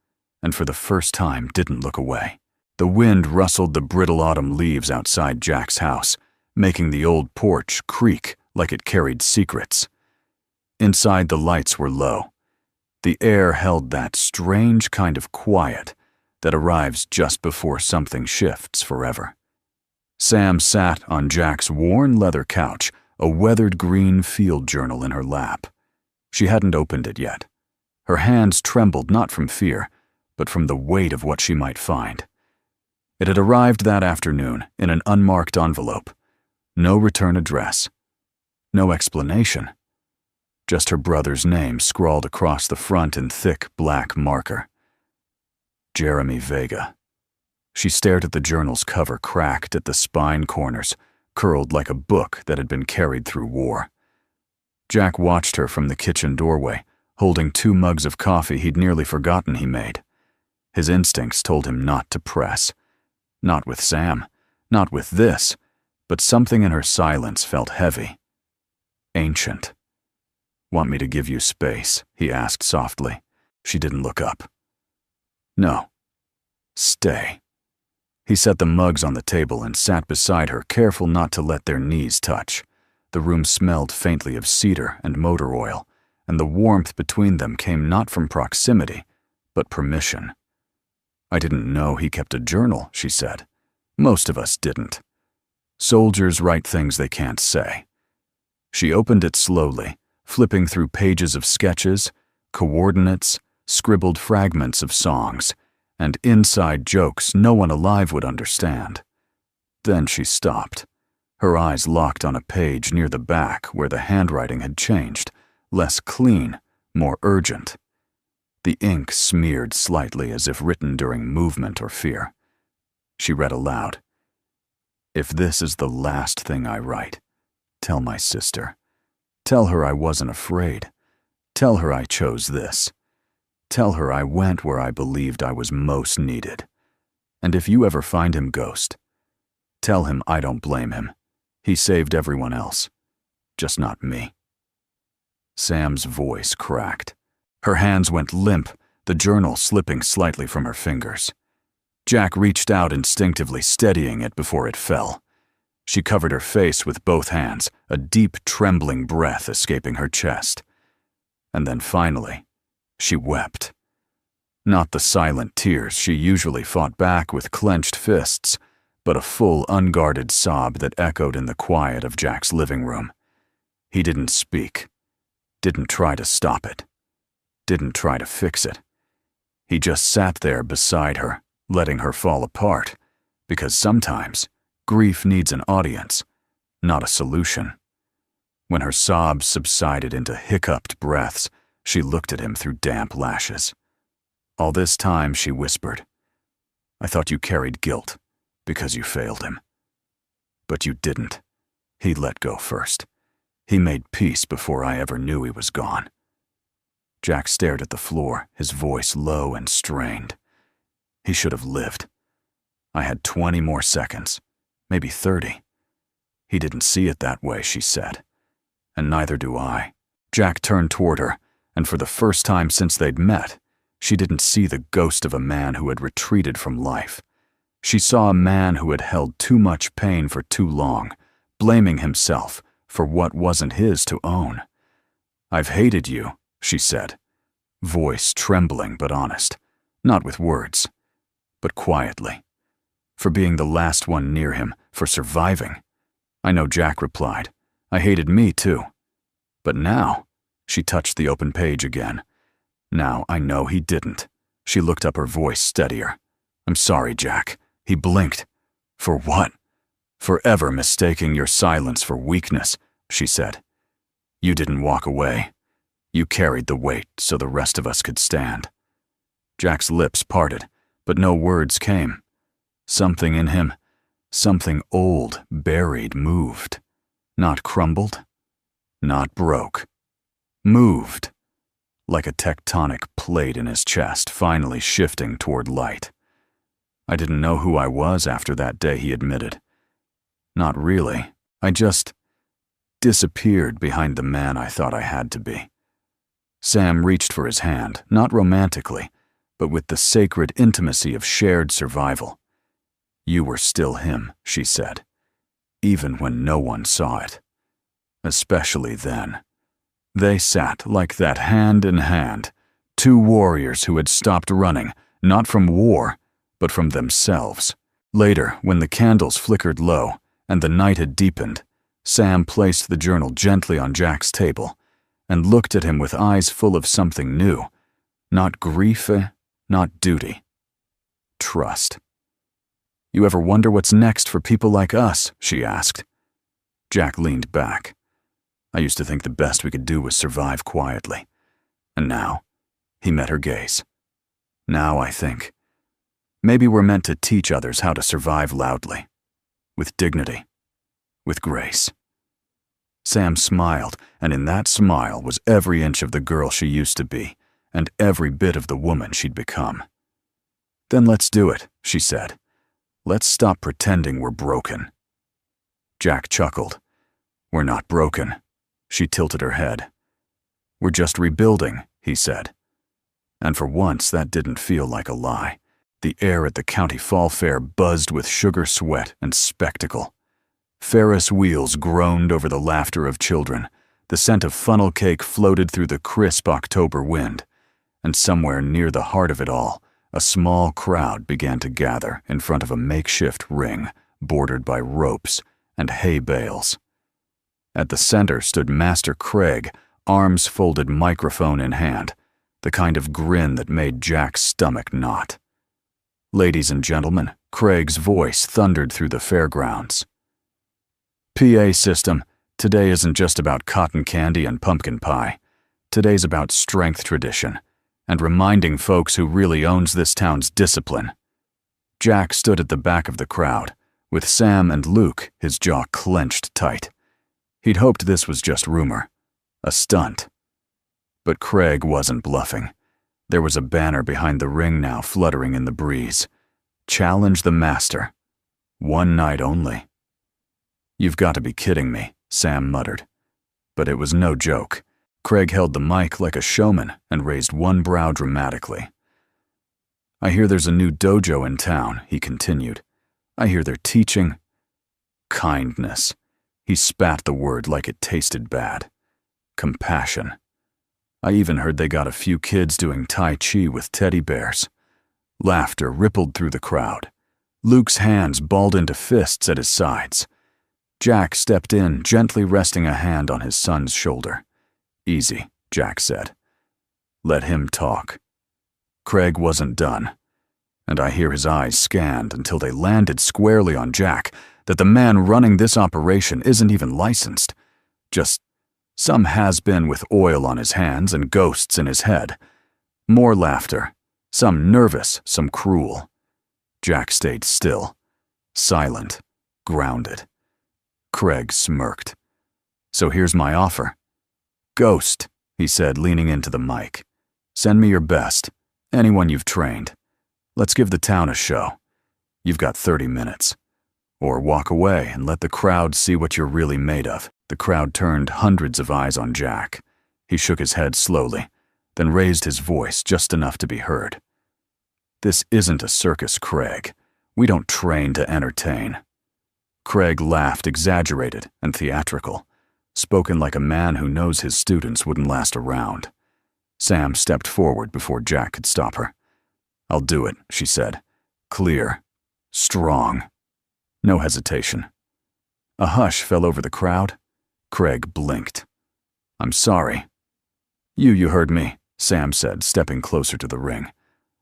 and for the first time didn't look away. The wind rustled the brittle autumn leaves outside Jack's house, making the old porch creak like it carried secrets. Inside, the lights were low. The air held that strange kind of quiet that arrives just before something shifts forever. Sam sat on Jack's worn leather couch, a weathered green field journal in her lap. She hadn't opened it yet. Her hands trembled not from fear, but from the weight of what she might find. It had arrived that afternoon in an unmarked envelope. No return address. No explanation. Just her brother's name scrawled across the front in thick black marker. Jeremy Vega. She stared at the journal's cover, cracked at the spine corners, curled like a book that had been carried through war. Jack watched her from the kitchen doorway, holding 2 mugs of coffee he'd nearly forgotten he made. His instincts told him not to press. Not with Sam, not with this, but something in her silence felt heavy. Ancient. "Want me to give you space?" he asked softly. She didn't look up. "No. Stay." He set the mugs on the table and sat beside her, careful not to let their knees touch. The room smelled faintly of cedar and motor oil, and the warmth between them came not from proximity, but permission. "I didn't know he kept a journal," she said. "Most of us didn't. Soldiers write things they can't say." She opened it slowly, flipping through pages of sketches, coordinates, scribbled fragments of songs, and inside jokes no one alive would understand. Then she stopped. Her eyes locked on a page near the back where the handwriting had changed, less clean, more urgent. The ink smeared slightly as if written during movement or fear. She read aloud. "If this is the last thing I write, tell my sister. Tell her I wasn't afraid. Tell her I chose this. Tell her I went where I believed I was most needed. And if you ever find him, Ghost, tell him I don't blame him. He saved everyone else, just not me." Sam's voice cracked. Her hands went limp, the journal slipping slightly from her fingers. Jack reached out instinctively, steadying it before it fell. She covered her face with both hands, a deep, trembling breath escaping her chest. And then finally, she wept. Not the silent tears she usually fought back with clenched fists, but a full, unguarded sob that echoed in the quiet of Jack's living room. He didn't speak, didn't try to stop it, didn't try to fix it. He just sat there beside her, letting her fall apart, because sometimes grief needs an audience, not a solution. When her sobs subsided into hiccuped breaths, she looked at him through damp lashes. All this time, she whispered, "I thought you carried guilt because you failed him. But you didn't. He let go first. He made peace before I ever knew he was gone." Jack stared at the floor, his voice low and strained. He should have lived. I had 20 more seconds, maybe 30. He didn't see it that way, she said. And neither do I. Jack turned toward her, and for the first time since they'd met, she didn't see the ghost of a man who had retreated from life. She saw a man who had held too much pain for too long, blaming himself for what wasn't his to own. "I've hated you," she said, voice trembling but honest, not with words, but quietly, for being the last one near him, for surviving. "I know," Jack replied. "I hated me too. But now," she touched the open page again, "now I know he didn't." She looked up, her voice steadier. "I'm sorry, Jack." He blinked. "For what?" "Forever mistaking your silence for weakness," she said. "You didn't walk away. You carried the weight so the rest of us could stand." Jack's lips parted, but no words came. Something in him, something old, buried, moved. Not crumbled, not broke, moved, like a tectonic plate in his chest finally shifting toward light. I didn't know who I was after that day, he admitted. Not really. I just disappeared behind the man I thought I had to be. Sam reached for his hand, not romantically, but with the sacred intimacy of shared survival. You were still him, she said, even when no one saw it. Especially then. They sat like that hand in hand, two warriors who had stopped running, not from war, but from themselves. Later, when the candles flickered low and the night had deepened, Sam placed the journal gently on Jack's table and looked at him with eyes full of something new. Not grief, not duty. Trust. You ever wonder what's next for people like us? She asked. Jack leaned back. I used to think the best we could do was survive quietly. And now, he met her gaze. Now I think, maybe we're meant to teach others how to survive loudly, with dignity, with grace. Sam smiled, and in that smile was every inch of the girl she used to be, and every bit of the woman she'd become. Then let's do it, she said. Let's stop pretending we're broken. Jack chuckled. We're not broken. She tilted her head. We're just rebuilding, he said. And for once, that didn't feel like a lie. The air at the county fall fair buzzed with sugar sweat and spectacle. Ferris wheels groaned over the laughter of children. The scent of funnel cake floated through the crisp October wind. And somewhere near the heart of it all, a small crowd began to gather in front of a makeshift ring bordered by ropes and hay bales. At the center stood Master Craig, arms folded, microphone in hand, the kind of grin that made Jack's stomach knot. Ladies and gentlemen, Craig's voice thundered through the fairgrounds. PA system, today isn't just about cotton candy and pumpkin pie. Today's about strength tradition, and reminding folks who really owns this town's discipline. Jack stood at the back of the crowd, with Sam and Luke, his jaw clenched tight. He'd hoped this was just rumor, a stunt. But Craig wasn't bluffing. There was a banner behind the ring now fluttering in the breeze. Challenge the master. One night only. You've got to be kidding me, Sam muttered. But it was no joke. Craig held the mic like a showman and raised one brow dramatically. I hear there's a new dojo in town, he continued. I hear they're teaching kindness. He spat the word like it tasted bad. Compassion. I even heard they got a few kids doing Tai Chi with teddy bears. Laughter rippled through the crowd. Luke's hands balled into fists at his sides. Jack stepped in, gently resting a hand on his son's shoulder. Easy, Jack said. Let him talk. Craig wasn't done, and I hear his eyes scanned until they landed squarely on Jack, that the man running this operation isn't even licensed. Just some has-been with oil on his hands and ghosts in his head. More laughter, some nervous, some cruel. Jack stayed still, silent, grounded. Craig smirked. So here's my offer. Ghost, he said, leaning into the mic. Send me your best, anyone you've trained. Let's give the town a show. You've got 30 minutes. Or walk away and let the crowd see what you're really made of. The crowd turned hundreds of eyes on Jack. He shook his head slowly, then raised his voice just enough to be heard. This isn't a circus, Craig. We don't train to entertain. Craig laughed, exaggerated and theatrical, spoken like a man who knows his students wouldn't last a round. Sam stepped forward before Jack could stop her. I'll do it, she said. Clear. Strong. No hesitation. A hush fell over the crowd. Craig blinked. I'm sorry. You heard me, Sam said, stepping closer to the ring.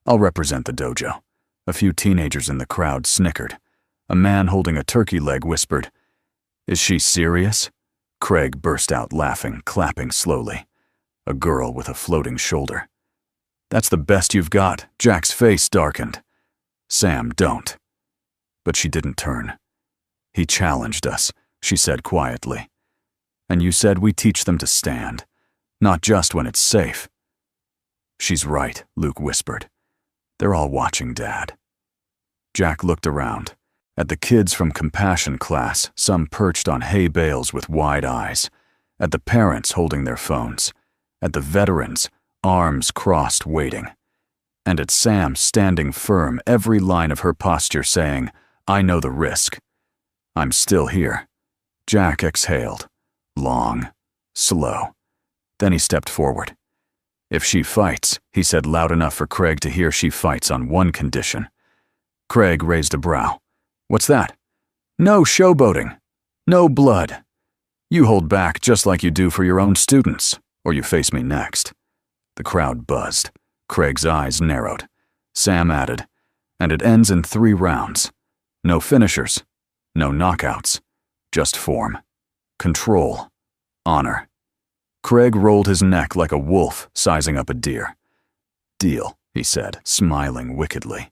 I'll represent the dojo. A few teenagers in the crowd snickered. A man holding a turkey leg whispered, Is she serious? Craig burst out laughing, clapping slowly. A girl with a floating shoulder. That's the best you've got. Jack's face darkened. Sam, don't. But she didn't turn. He challenged us, she said quietly. And you said we teach them to stand. Not just when it's safe. She's right, Luke whispered. They're all watching Dad. Jack looked around. At the kids from compassion class, some perched on hay bales with wide eyes. At the parents holding their phones. At the veterans, arms crossed waiting. And at Sam standing firm, every line of her posture saying, I know the risk. I'm still here. Jack exhaled. Long. Slow. Then he stepped forward. If she fights, he said loud enough for Craig to hear, she fights on one condition. Craig raised a brow. What's that? No showboating. No blood. You hold back just like you do for your own students, or you face me next. The crowd buzzed. Craig's eyes narrowed. Sam added, and it ends in 3 rounds. No finishers. No knockouts. Just form. Control. Honor. Craig rolled his neck like a wolf sizing up a deer. Deal, he said, smiling wickedly.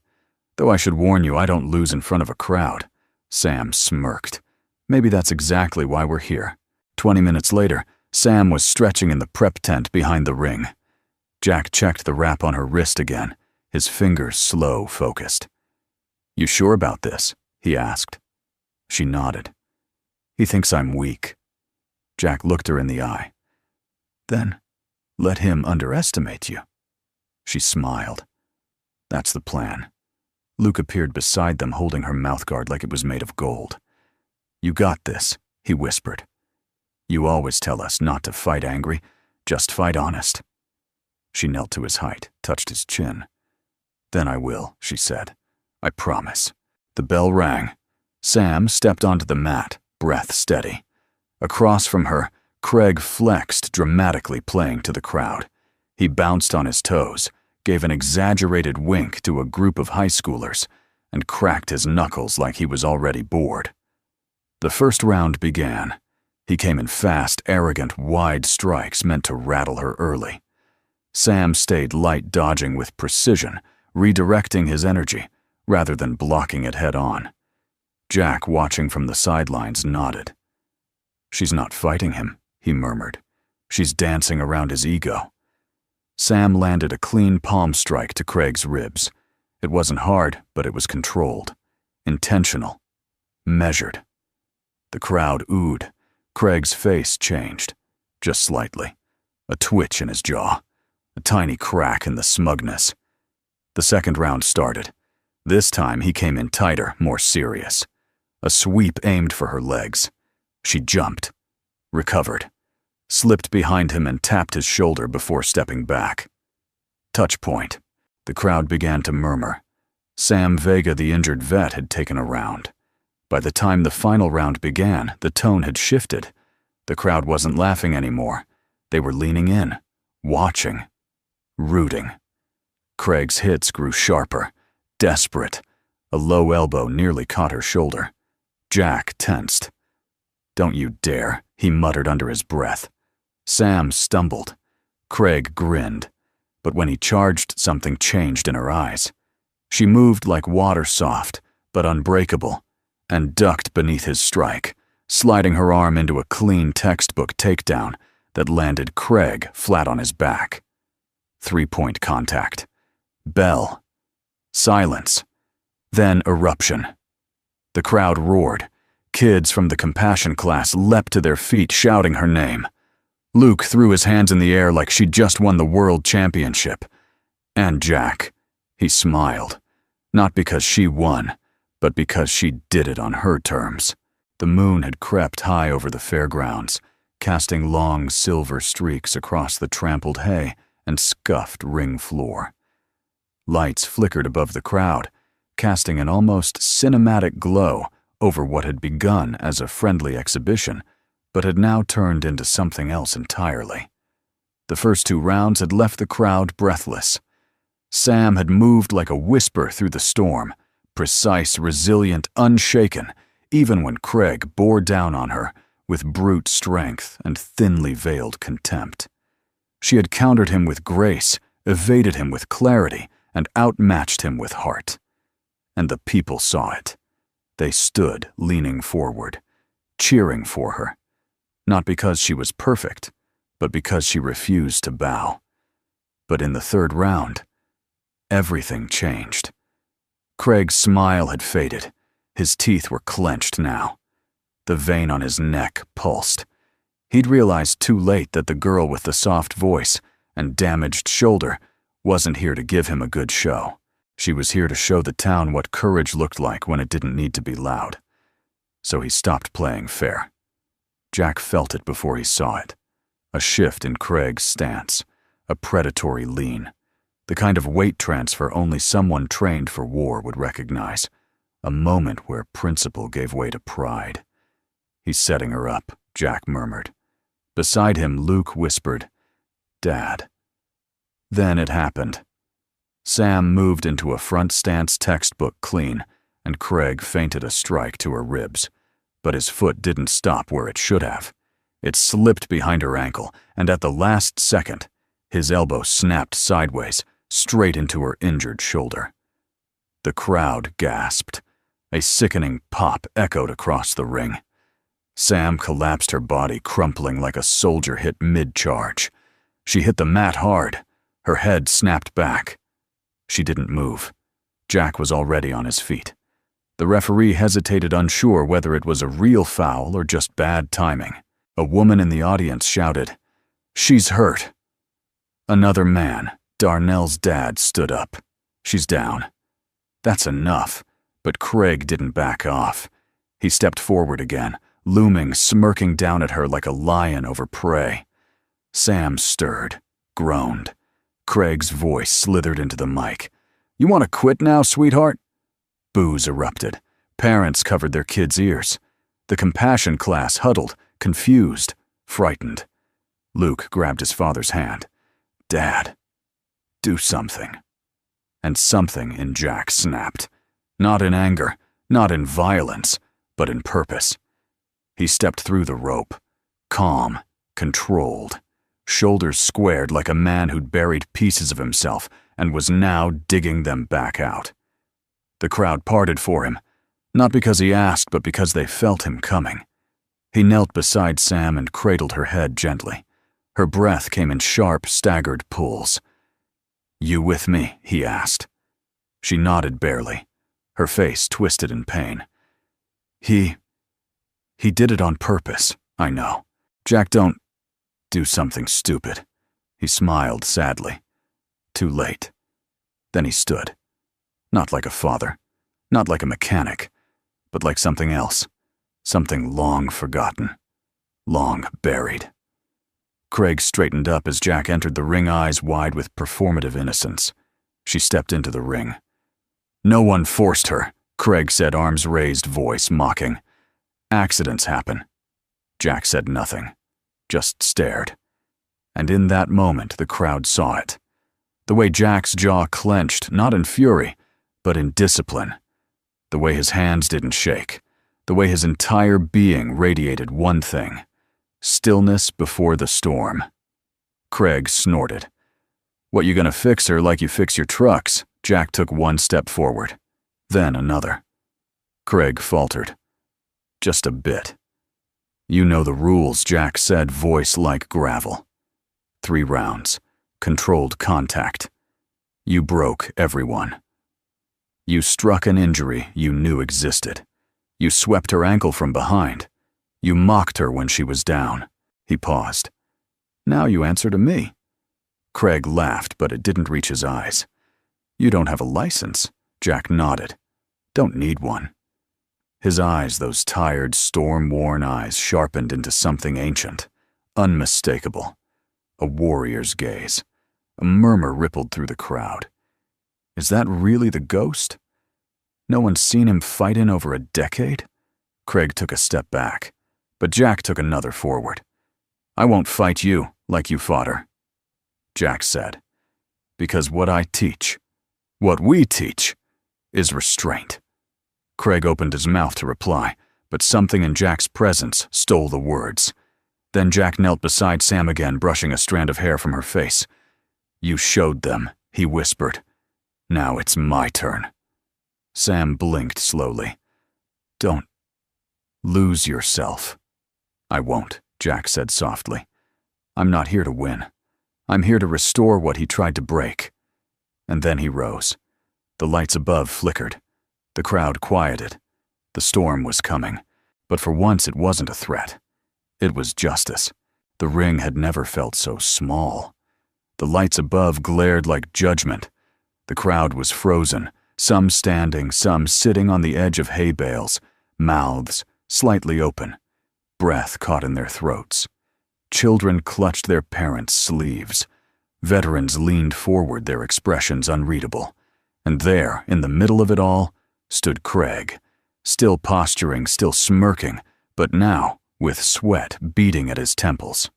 Though I should warn you, I don't lose in front of a crowd. Sam smirked. Maybe that's exactly why we're here. 20 minutes later, Sam was stretching in the prep tent behind the ring. Jack checked the wrap on her wrist again, his fingers slow focused. You sure about this? He asked. She nodded. He thinks I'm weak. Jack looked her in the eye. Then, let him underestimate you. She smiled. That's the plan. Luke appeared beside them, holding her mouthguard like it was made of gold. You got this, he whispered. You always tell us not to fight angry, just fight honest. She knelt to his height, touched his chin. Then I will, she said. I promise. The bell rang. Sam stepped onto the mat, breath steady. Across from her, Craig flexed dramatically, playing to the crowd. He bounced on his toes, gave an exaggerated wink to a group of high schoolers, and cracked his knuckles like he was already bored. The first round began. He came in fast, arrogant, wide strikes meant to rattle her early. Sam stayed light, dodging with precision, redirecting his energy, rather than blocking it head-on. Jack, watching from the sidelines, nodded. She's not fighting him, he murmured. She's dancing around his ego. Sam landed a clean palm strike to Craig's ribs. It wasn't hard, but it was controlled. Intentional. Measured. The crowd oohed. Craig's face changed. Just slightly. A twitch in his jaw. A tiny crack in the smugness. The second round started. This time he came in tighter, more serious. A sweep aimed for her legs. She jumped. Recovered. Slipped behind him and tapped his shoulder before stepping back. Touch point. The crowd began to murmur. Sam Vega, the injured vet, had taken a round. By the time the final round began, the tone had shifted. The crowd wasn't laughing anymore. They were leaning in, watching, rooting. Craig's hits grew sharper, desperate. A low elbow nearly caught her shoulder. Jack tensed. Don't you dare, he muttered under his breath. Sam stumbled. Craig grinned. But when he charged, something changed in her eyes. She moved like water, soft, but unbreakable, and ducked beneath his strike, sliding her arm into a clean textbook takedown that landed Craig flat on his back. 3-point contact. Bell. Silence. Then eruption. The crowd roared. Kids from the compassion class leapt to their feet, shouting her name. Luke threw his hands in the air like she'd just won the world championship. And Jack. He smiled. Not because she won, but because she did it on her terms. The moon had crept high over the fairgrounds, casting long silver streaks across the trampled hay and scuffed ring floor. Lights flickered above the crowd, casting an almost cinematic glow over what had begun as a friendly exhibition, but had now turned into something else entirely. The first 2 rounds had left the crowd breathless. Sam had moved like a whisper through the storm, precise, resilient, unshaken, even when Craig bore down on her with brute strength and thinly veiled contempt. She had countered him with grace, evaded him with clarity, and outmatched him with heart. And the people saw it. They stood, leaning forward, cheering for her. Not because she was perfect, but because she refused to bow. But in the third round, everything changed. Craig's smile had faded. His teeth were clenched now. The vein on his neck pulsed. He'd realized too late that the girl with the soft voice and damaged shoulder wasn't here to give him a good show. She was here to show the town what courage looked like when it didn't need to be loud. So he stopped playing fair. Jack felt it before he saw it. A shift in Craig's stance, a predatory lean, the kind of weight transfer only someone trained for war would recognize, a moment where principle gave way to pride. "He's setting her up," Jack murmured. Beside him, Luke whispered, "Dad." Then it happened. Sam moved into a front stance textbook clean, and Craig feinted a strike to her ribs. But his foot didn't stop where it should have. It slipped behind her ankle, and at the last second, his elbow snapped sideways, straight into her injured shoulder. The crowd gasped. A sickening pop echoed across the ring. Sam collapsed, her body crumpling like a soldier hit mid-charge. She hit the mat hard. Her head snapped back. She didn't move. Jack was already on his feet. The referee hesitated, unsure whether it was a real foul or just bad timing. A woman in the audience shouted, "She's hurt." Another man, Darnell's dad, stood up. "She's down." That's enough, but Craig didn't back off. He stepped forward again, looming, smirking down at her like a lion over prey. Sam stirred, groaned. Craig's voice slithered into the mic. "You want to quit now, sweetheart?" Boos erupted. Parents covered their kids' ears. The compassion class huddled, confused, frightened. Luke grabbed his father's hand. "Dad, do something." And something in Jack snapped. Not in anger, not in violence, but in purpose. He stepped through the rope, calm, controlled, shoulders squared like a man who'd buried pieces of himself and was now digging them back out. The crowd parted for him, not because he asked, but because they felt him coming. He knelt beside Sam and cradled her head gently. Her breath came in sharp, staggered pulls. "You with me?" he asked. She nodded barely, her face twisted in pain. He did it on purpose, I know. Jack, don't do something stupid." He smiled sadly. Too late. Then he stood. Not like a father, not like a mechanic, but like something else, something long forgotten, long buried. Craig straightened up as Jack entered the ring, eyes wide with performative innocence. She stepped into the ring. "No one forced her," Craig said, arms raised, voice mocking. "Accidents happen." Jack said nothing, just stared. And in that moment, the crowd saw it. The way Jack's jaw clenched, not in fury, but in discipline. The way his hands didn't shake. The way his entire being radiated one thing: stillness before the storm. Craig snorted. "What, you gonna fix her like you fix your trucks?" Jack took one step forward, then another. Craig faltered. "Just a bit." "You know the rules," Jack said, voice like gravel. 3 rounds, controlled contact. You broke everyone. You struck an injury you knew existed. You swept her ankle from behind. You mocked her when she was down. He paused. "Now you answer to me." Craig laughed, but it didn't reach his eyes. "You don't have a license." Jack nodded. "Don't need one." His eyes, those tired, storm-worn eyes, sharpened into something ancient, unmistakable. A warrior's gaze. A murmur rippled through the crowd. Is that really the ghost? No one's seen him fight in over a decade? Craig took a step back, but Jack took another forward. "I won't fight you like you fought her," Jack said. "Because what I teach, what we teach, is restraint." Craig opened his mouth to reply, but something in Jack's presence stole the words. Then Jack knelt beside Sam again, brushing a strand of hair from her face. "You showed them," he whispered. "Now it's my turn." Sam blinked slowly. "Don't lose yourself." "I won't," Jack said softly. I'm not here to win. I'm here to restore what he tried to break. And then he rose. The lights above flickered. The crowd quieted. The storm was coming, but for once it wasn't a threat. It was justice. The ring had never felt so small. The lights above glared like judgment. The crowd was frozen, some standing, some sitting on the edge of hay bales, mouths slightly open, breath caught in their throats. Children clutched their parents' sleeves. Veterans leaned forward, their expressions unreadable. And there, in the middle of it all, stood Craig, still posturing, still smirking, but now with sweat beading at his temples.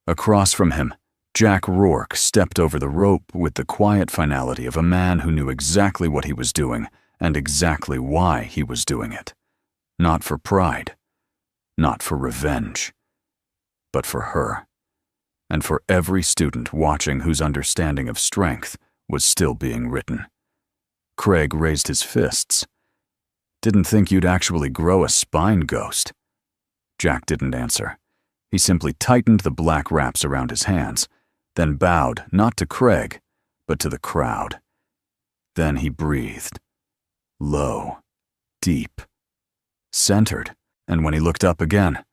Across from him, Jack Rourke stepped over the rope with the quiet finality of a man who knew exactly what he was doing and exactly why he was doing it. Not for pride, not for revenge, but for her, and for every student watching whose understanding of strength was still being written. Craig raised his fists. Didn't think you'd actually grow a spine, Ghost. Jack didn't answer. He simply tightened the black wraps around his hands, then bowed not to Craig, but to the crowd. Then he breathed. Low, deep, centered, and when he looked up again,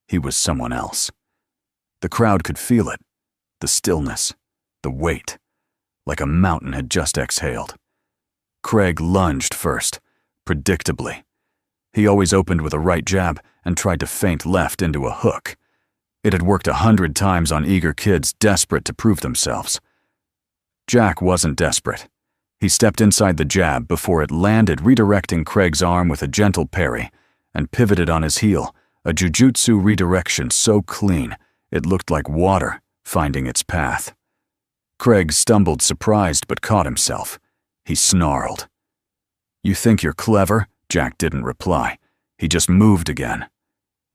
he was someone else. The crowd could feel it, the stillness, the weight, like a mountain had just exhaled. Craig lunged first, predictably. He always opened with a right jab and tried to feint left into a hook. It had worked 100 times on eager kids desperate to prove themselves. Jack wasn't desperate. He stepped inside the jab before it landed, redirecting Craig's arm with a gentle parry, and pivoted on his heel, a jujutsu redirection so clean it looked like water finding its path. Craig stumbled, surprised, but caught himself. He snarled. "You think you're clever?" Jack didn't reply. He just moved again.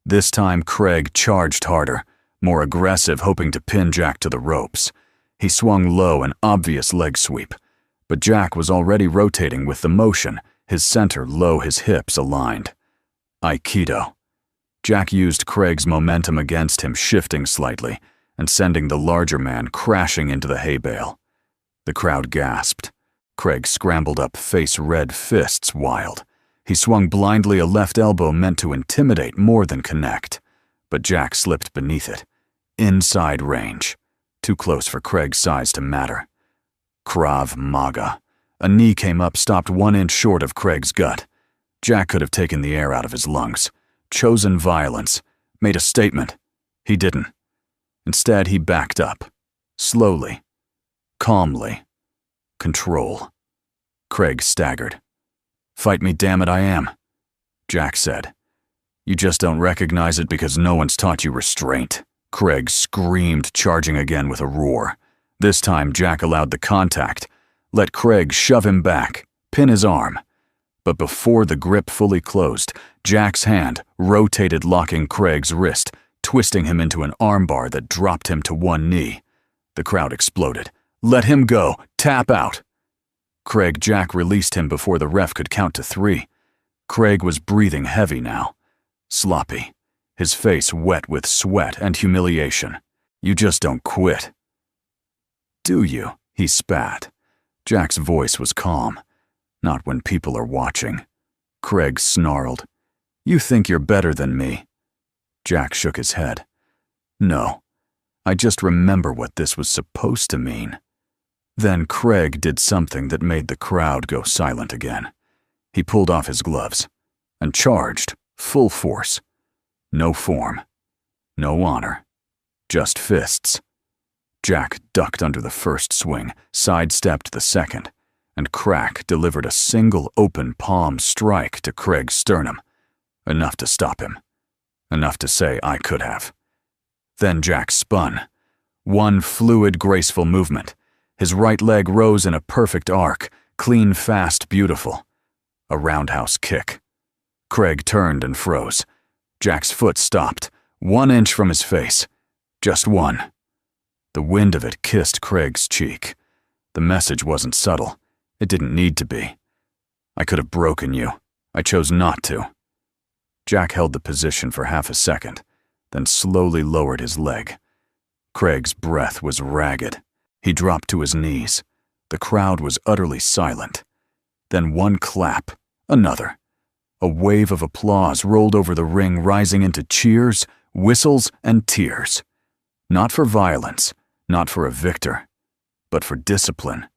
This time Craig charged harder, more aggressive, hoping to pin Jack to the ropes. He swung low, an obvious leg sweep, but Jack was already rotating with the motion, his center low, his hips aligned. Aikido. Jack used Craig's momentum against him, shifting slightly and sending the larger man crashing into the hay bale. The crowd gasped. Craig scrambled up, face red, fists wild. He swung blindly, a left elbow meant to intimidate more than connect, but Jack slipped beneath it. Inside range. Too close for Craig's size to matter. Krav Maga. A knee came up, stopped 1 inch short of Craig's gut. Jack could have taken the air out of his lungs. Chosen violence. Made a statement. He didn't. Instead, he backed up. Slowly. Calmly. Control. Craig staggered. "Fight me, damn it, I am," Jack said. "You just don't recognize it because no one's taught you restraint." Craig screamed, charging again with a roar. This time, Jack allowed the contact, let Craig shove him back, pin his arm. But before the grip fully closed, Jack's hand rotated, locking Craig's wrist, twisting him into an armbar that dropped him to one knee. The crowd exploded. "Let him go! Tap out!" Jack released him before the ref could count to 3. Craig was breathing heavy now. Sloppy. His face wet with sweat and humiliation. "You just don't quit." "Do you?" he spat. Jack's voice was calm. "Not when people are watching." Craig snarled. "You think you're better than me?" Jack shook his head. "No. I just remember what this was supposed to mean." Then Craig did something that made the crowd go silent again. He pulled off his gloves and charged, full force. No form, no honor, just fists. Jack ducked under the first swing, sidestepped the second, and Crack delivered a single open palm strike to Craig's sternum. Enough to stop him. Enough to say I could have. Then Jack spun. One fluid, graceful movement. His right leg rose in a perfect arc, clean, fast, beautiful. A roundhouse kick. Craig turned and froze. Jack's foot stopped, 1 inch from his face. Just one. The wind of it kissed Craig's cheek. The message wasn't subtle. It didn't need to be. "I could have broken you. I chose not to." Jack held the position for half a second, then slowly lowered his leg. Craig's breath was ragged. He dropped to his knees. The crowd was utterly silent. Then one clap, another. A wave of applause rolled over the ring, rising into cheers, whistles, and tears. Not for violence, not for a victor, but for discipline,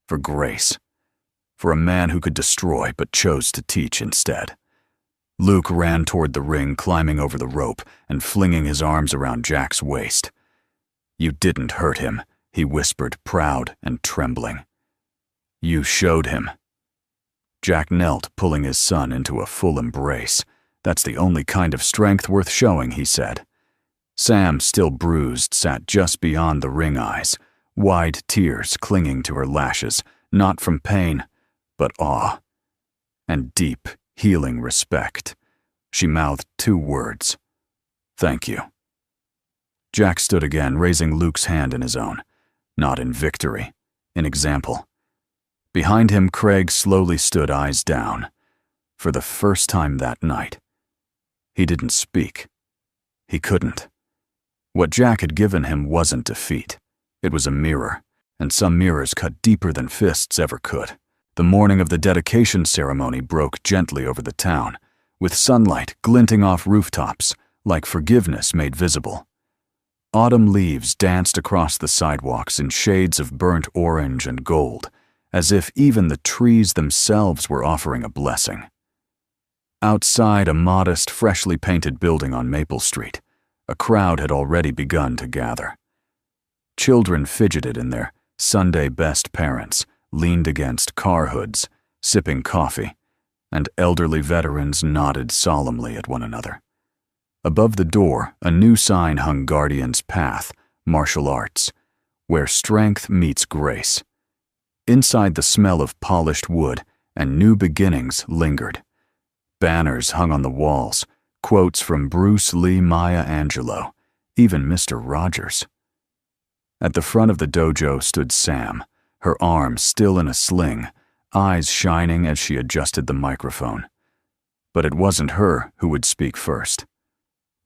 for grace, for a man who could destroy but chose to teach instead. Luke ran toward the ring, climbing over the rope and flinging his arms around Jack's waist. "You didn't hurt him," he whispered, proud and trembling. "You showed him." Jack knelt, pulling his son into a full embrace. "That's the only kind of strength worth showing," he said. Sam, still bruised, sat just beyond the ring eyes, wide tears clinging to her lashes, not from pain, but awe. And deep, healing respect. She mouthed 2 words. "Thank you." Jack stood again, raising Luke's hand in his own. Not in victory, in example. Behind him, Craig slowly stood, eyes down. For the first time that night. He didn't speak. He couldn't. What Jack had given him wasn't defeat. It was a mirror, and some mirrors cut deeper than fists ever could. The morning of the dedication ceremony broke gently over the town, with sunlight glinting off rooftops, like forgiveness made visible. Autumn leaves danced across the sidewalks in shades of burnt orange and gold, as if even the trees themselves were offering a blessing. Outside a modest, freshly painted building on Maple Street, a crowd had already begun to gather. Children fidgeted in their Sunday-best parents, leaned against car hoods, sipping coffee, and elderly veterans nodded solemnly at one another. Above the door, a new sign hung Guardian's Path, Martial Arts, where strength meets grace. Inside, the smell of polished wood and new beginnings lingered. Banners hung on the walls, quotes from Bruce Lee, Maya Angelou, even Mr. Rogers. At the front of the dojo stood Sam, her arm still in a sling, eyes shining as she adjusted the microphone. But it wasn't her who would speak first.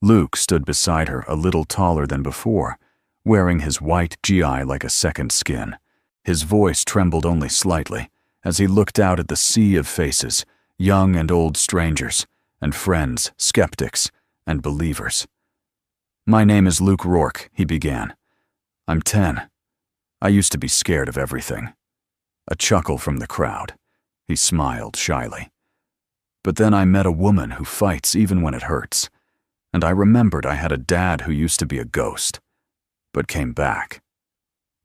Luke stood beside her, a little taller than before, wearing his white GI like a second skin. His voice trembled only slightly as he looked out at the sea of faces, young and old strangers, and friends, skeptics, and believers. "My name is Luke Rourke," he began. "I'm 10. I used to be scared of everything." A chuckle from the crowd. He smiled shyly. "But then I met a woman who fights even when it hurts. And I remembered I had a dad who used to be a ghost, but came back."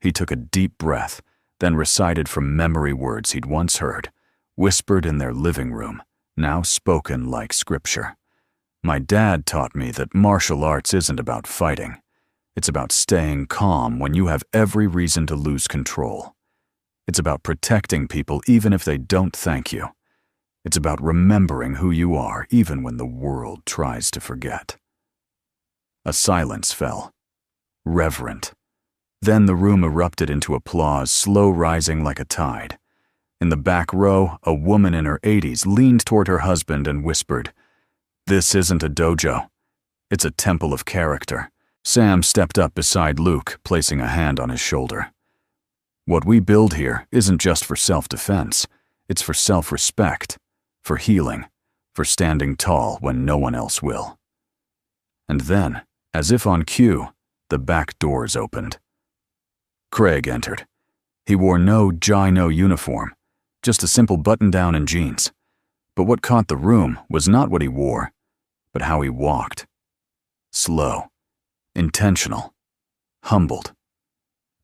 He took a deep breath, then recited from memory words he'd once heard, whispered in their living room, now spoken like scripture. "My dad taught me that martial arts isn't about fighting. It's about staying calm when you have every reason to lose control. It's about protecting people even if they don't thank you. It's about remembering who you are even when the world tries to forget." A silence fell. Reverent. Then the room erupted into applause, slow rising like a tide. In the back row, a woman in her 80s leaned toward her husband and whispered, "This isn't a dojo. It's a temple of character." Sam stepped up beside Luke, placing a hand on his shoulder. "What we build here isn't just for self-defense. It's for self-respect, for healing, for standing tall when no one else will." And then, as if on cue, the back doors opened. Craig entered. He wore no Gino uniform, just a simple button-down and jeans. But what caught the room was not what he wore, but how he walked. Slow, intentional, humbled.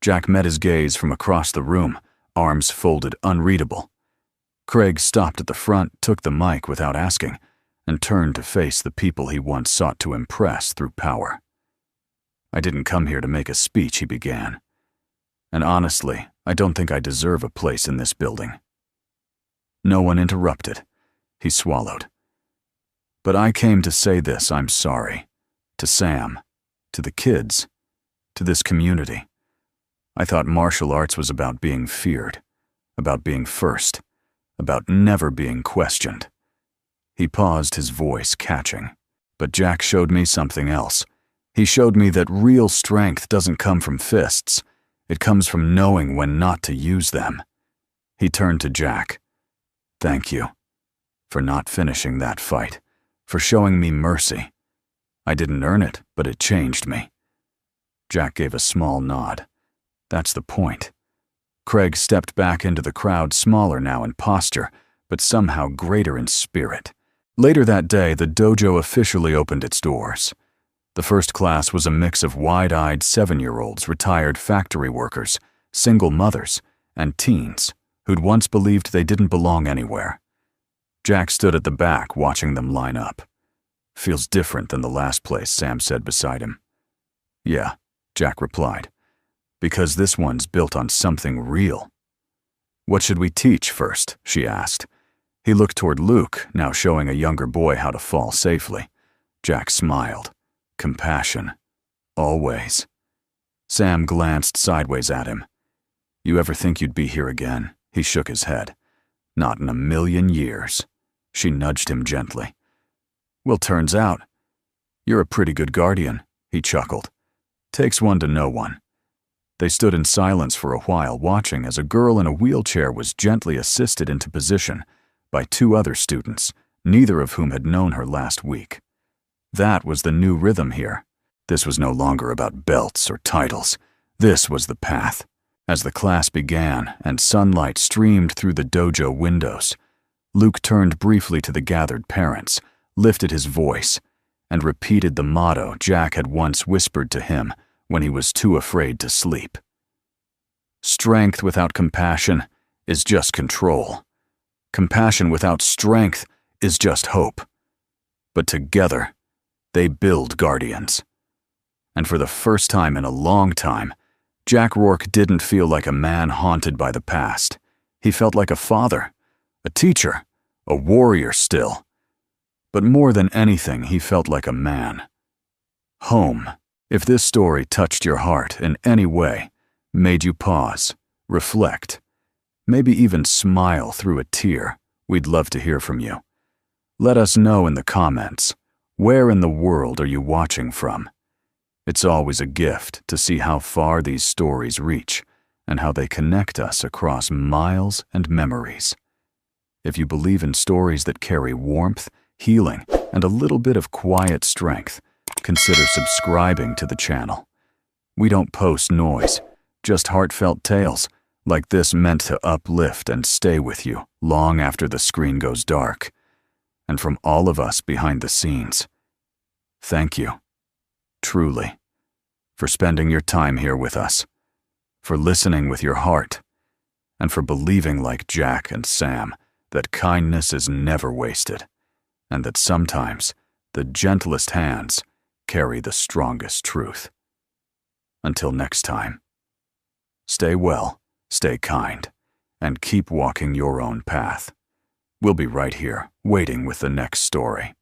Jack met his gaze from across the room, arms folded, unreadable. Craig stopped at the front, took the mic without asking, and turned to face the people he once sought to impress through power. "I didn't come here to make a speech," he began. "And honestly, I don't think I deserve a place in this building." No one interrupted. He swallowed. "But I came to say this: I'm sorry. To Sam, to the kids, to this community. I thought martial arts was about being feared, about being first, about never being questioned." He paused, his voice catching. "But Jack showed me something else. He showed me that real strength doesn't come from fists. It comes from knowing when not to use them. He turned to Jack. Thank you for not finishing that fight, for showing me mercy. I didn't earn it, but it changed me. Jack gave a small nod. That's the point. Craig stepped back into the crowd, smaller now in posture, but somehow greater in spirit. Later that day, the dojo officially opened its doors. The first class was a mix of wide-eyed 7-year-olds, retired factory workers, single mothers, and teens who'd once believed they didn't belong anywhere. Jack stood at the back watching them line up. Feels different than the last place, Sam said beside him. Yeah, Jack replied, because this one's built on something real. What should we teach first? She asked. He looked toward Luke, now showing a younger boy how to fall safely. Jack smiled. Compassion. Always. Sam glanced sideways at him. You ever think you'd be here again? He shook his head. Not in a million years. She nudged him gently. Well, turns out, you're a pretty good guardian, he chuckled. Takes one to know one. They stood in silence for a while, watching as a girl in a wheelchair was gently assisted into position by 2 other students, neither of whom had known her last week. That was the new rhythm here. This was no longer about belts or titles. This was the path. As the class began and sunlight streamed through the dojo windows, Luke turned briefly to the gathered parents, lifted his voice, and repeated the motto Jack had once whispered to him when he was too afraid to sleep. Strength without compassion is just control. Compassion without strength is just hope. But together, they build guardians. And for the first time in a long time, Jack Rourke didn't feel like a man haunted by the past. He felt like a father, a teacher, a warrior still. But more than anything, he felt like a man. Home. If this story touched your heart in any way, made you pause, reflect, maybe even smile through a tear, we'd love to hear from you. Let us know in the comments, where in the world are you watching from? It's always a gift to see how far these stories reach and how they connect us across miles and memories. If you believe in stories that carry warmth, healing, and a little bit of quiet strength, consider subscribing to the channel. We don't post noise, just heartfelt tales like this meant to uplift and stay with you long after the screen goes dark. And from all of us behind the scenes, thank you, truly, for spending your time here with us, for listening with your heart, and for believing like Jack and Sam that kindness is never wasted, and that sometimes the gentlest hands carry the strongest truth. Until next time, stay well, stay kind, and keep walking your own path. We'll be right here, waiting with the next story.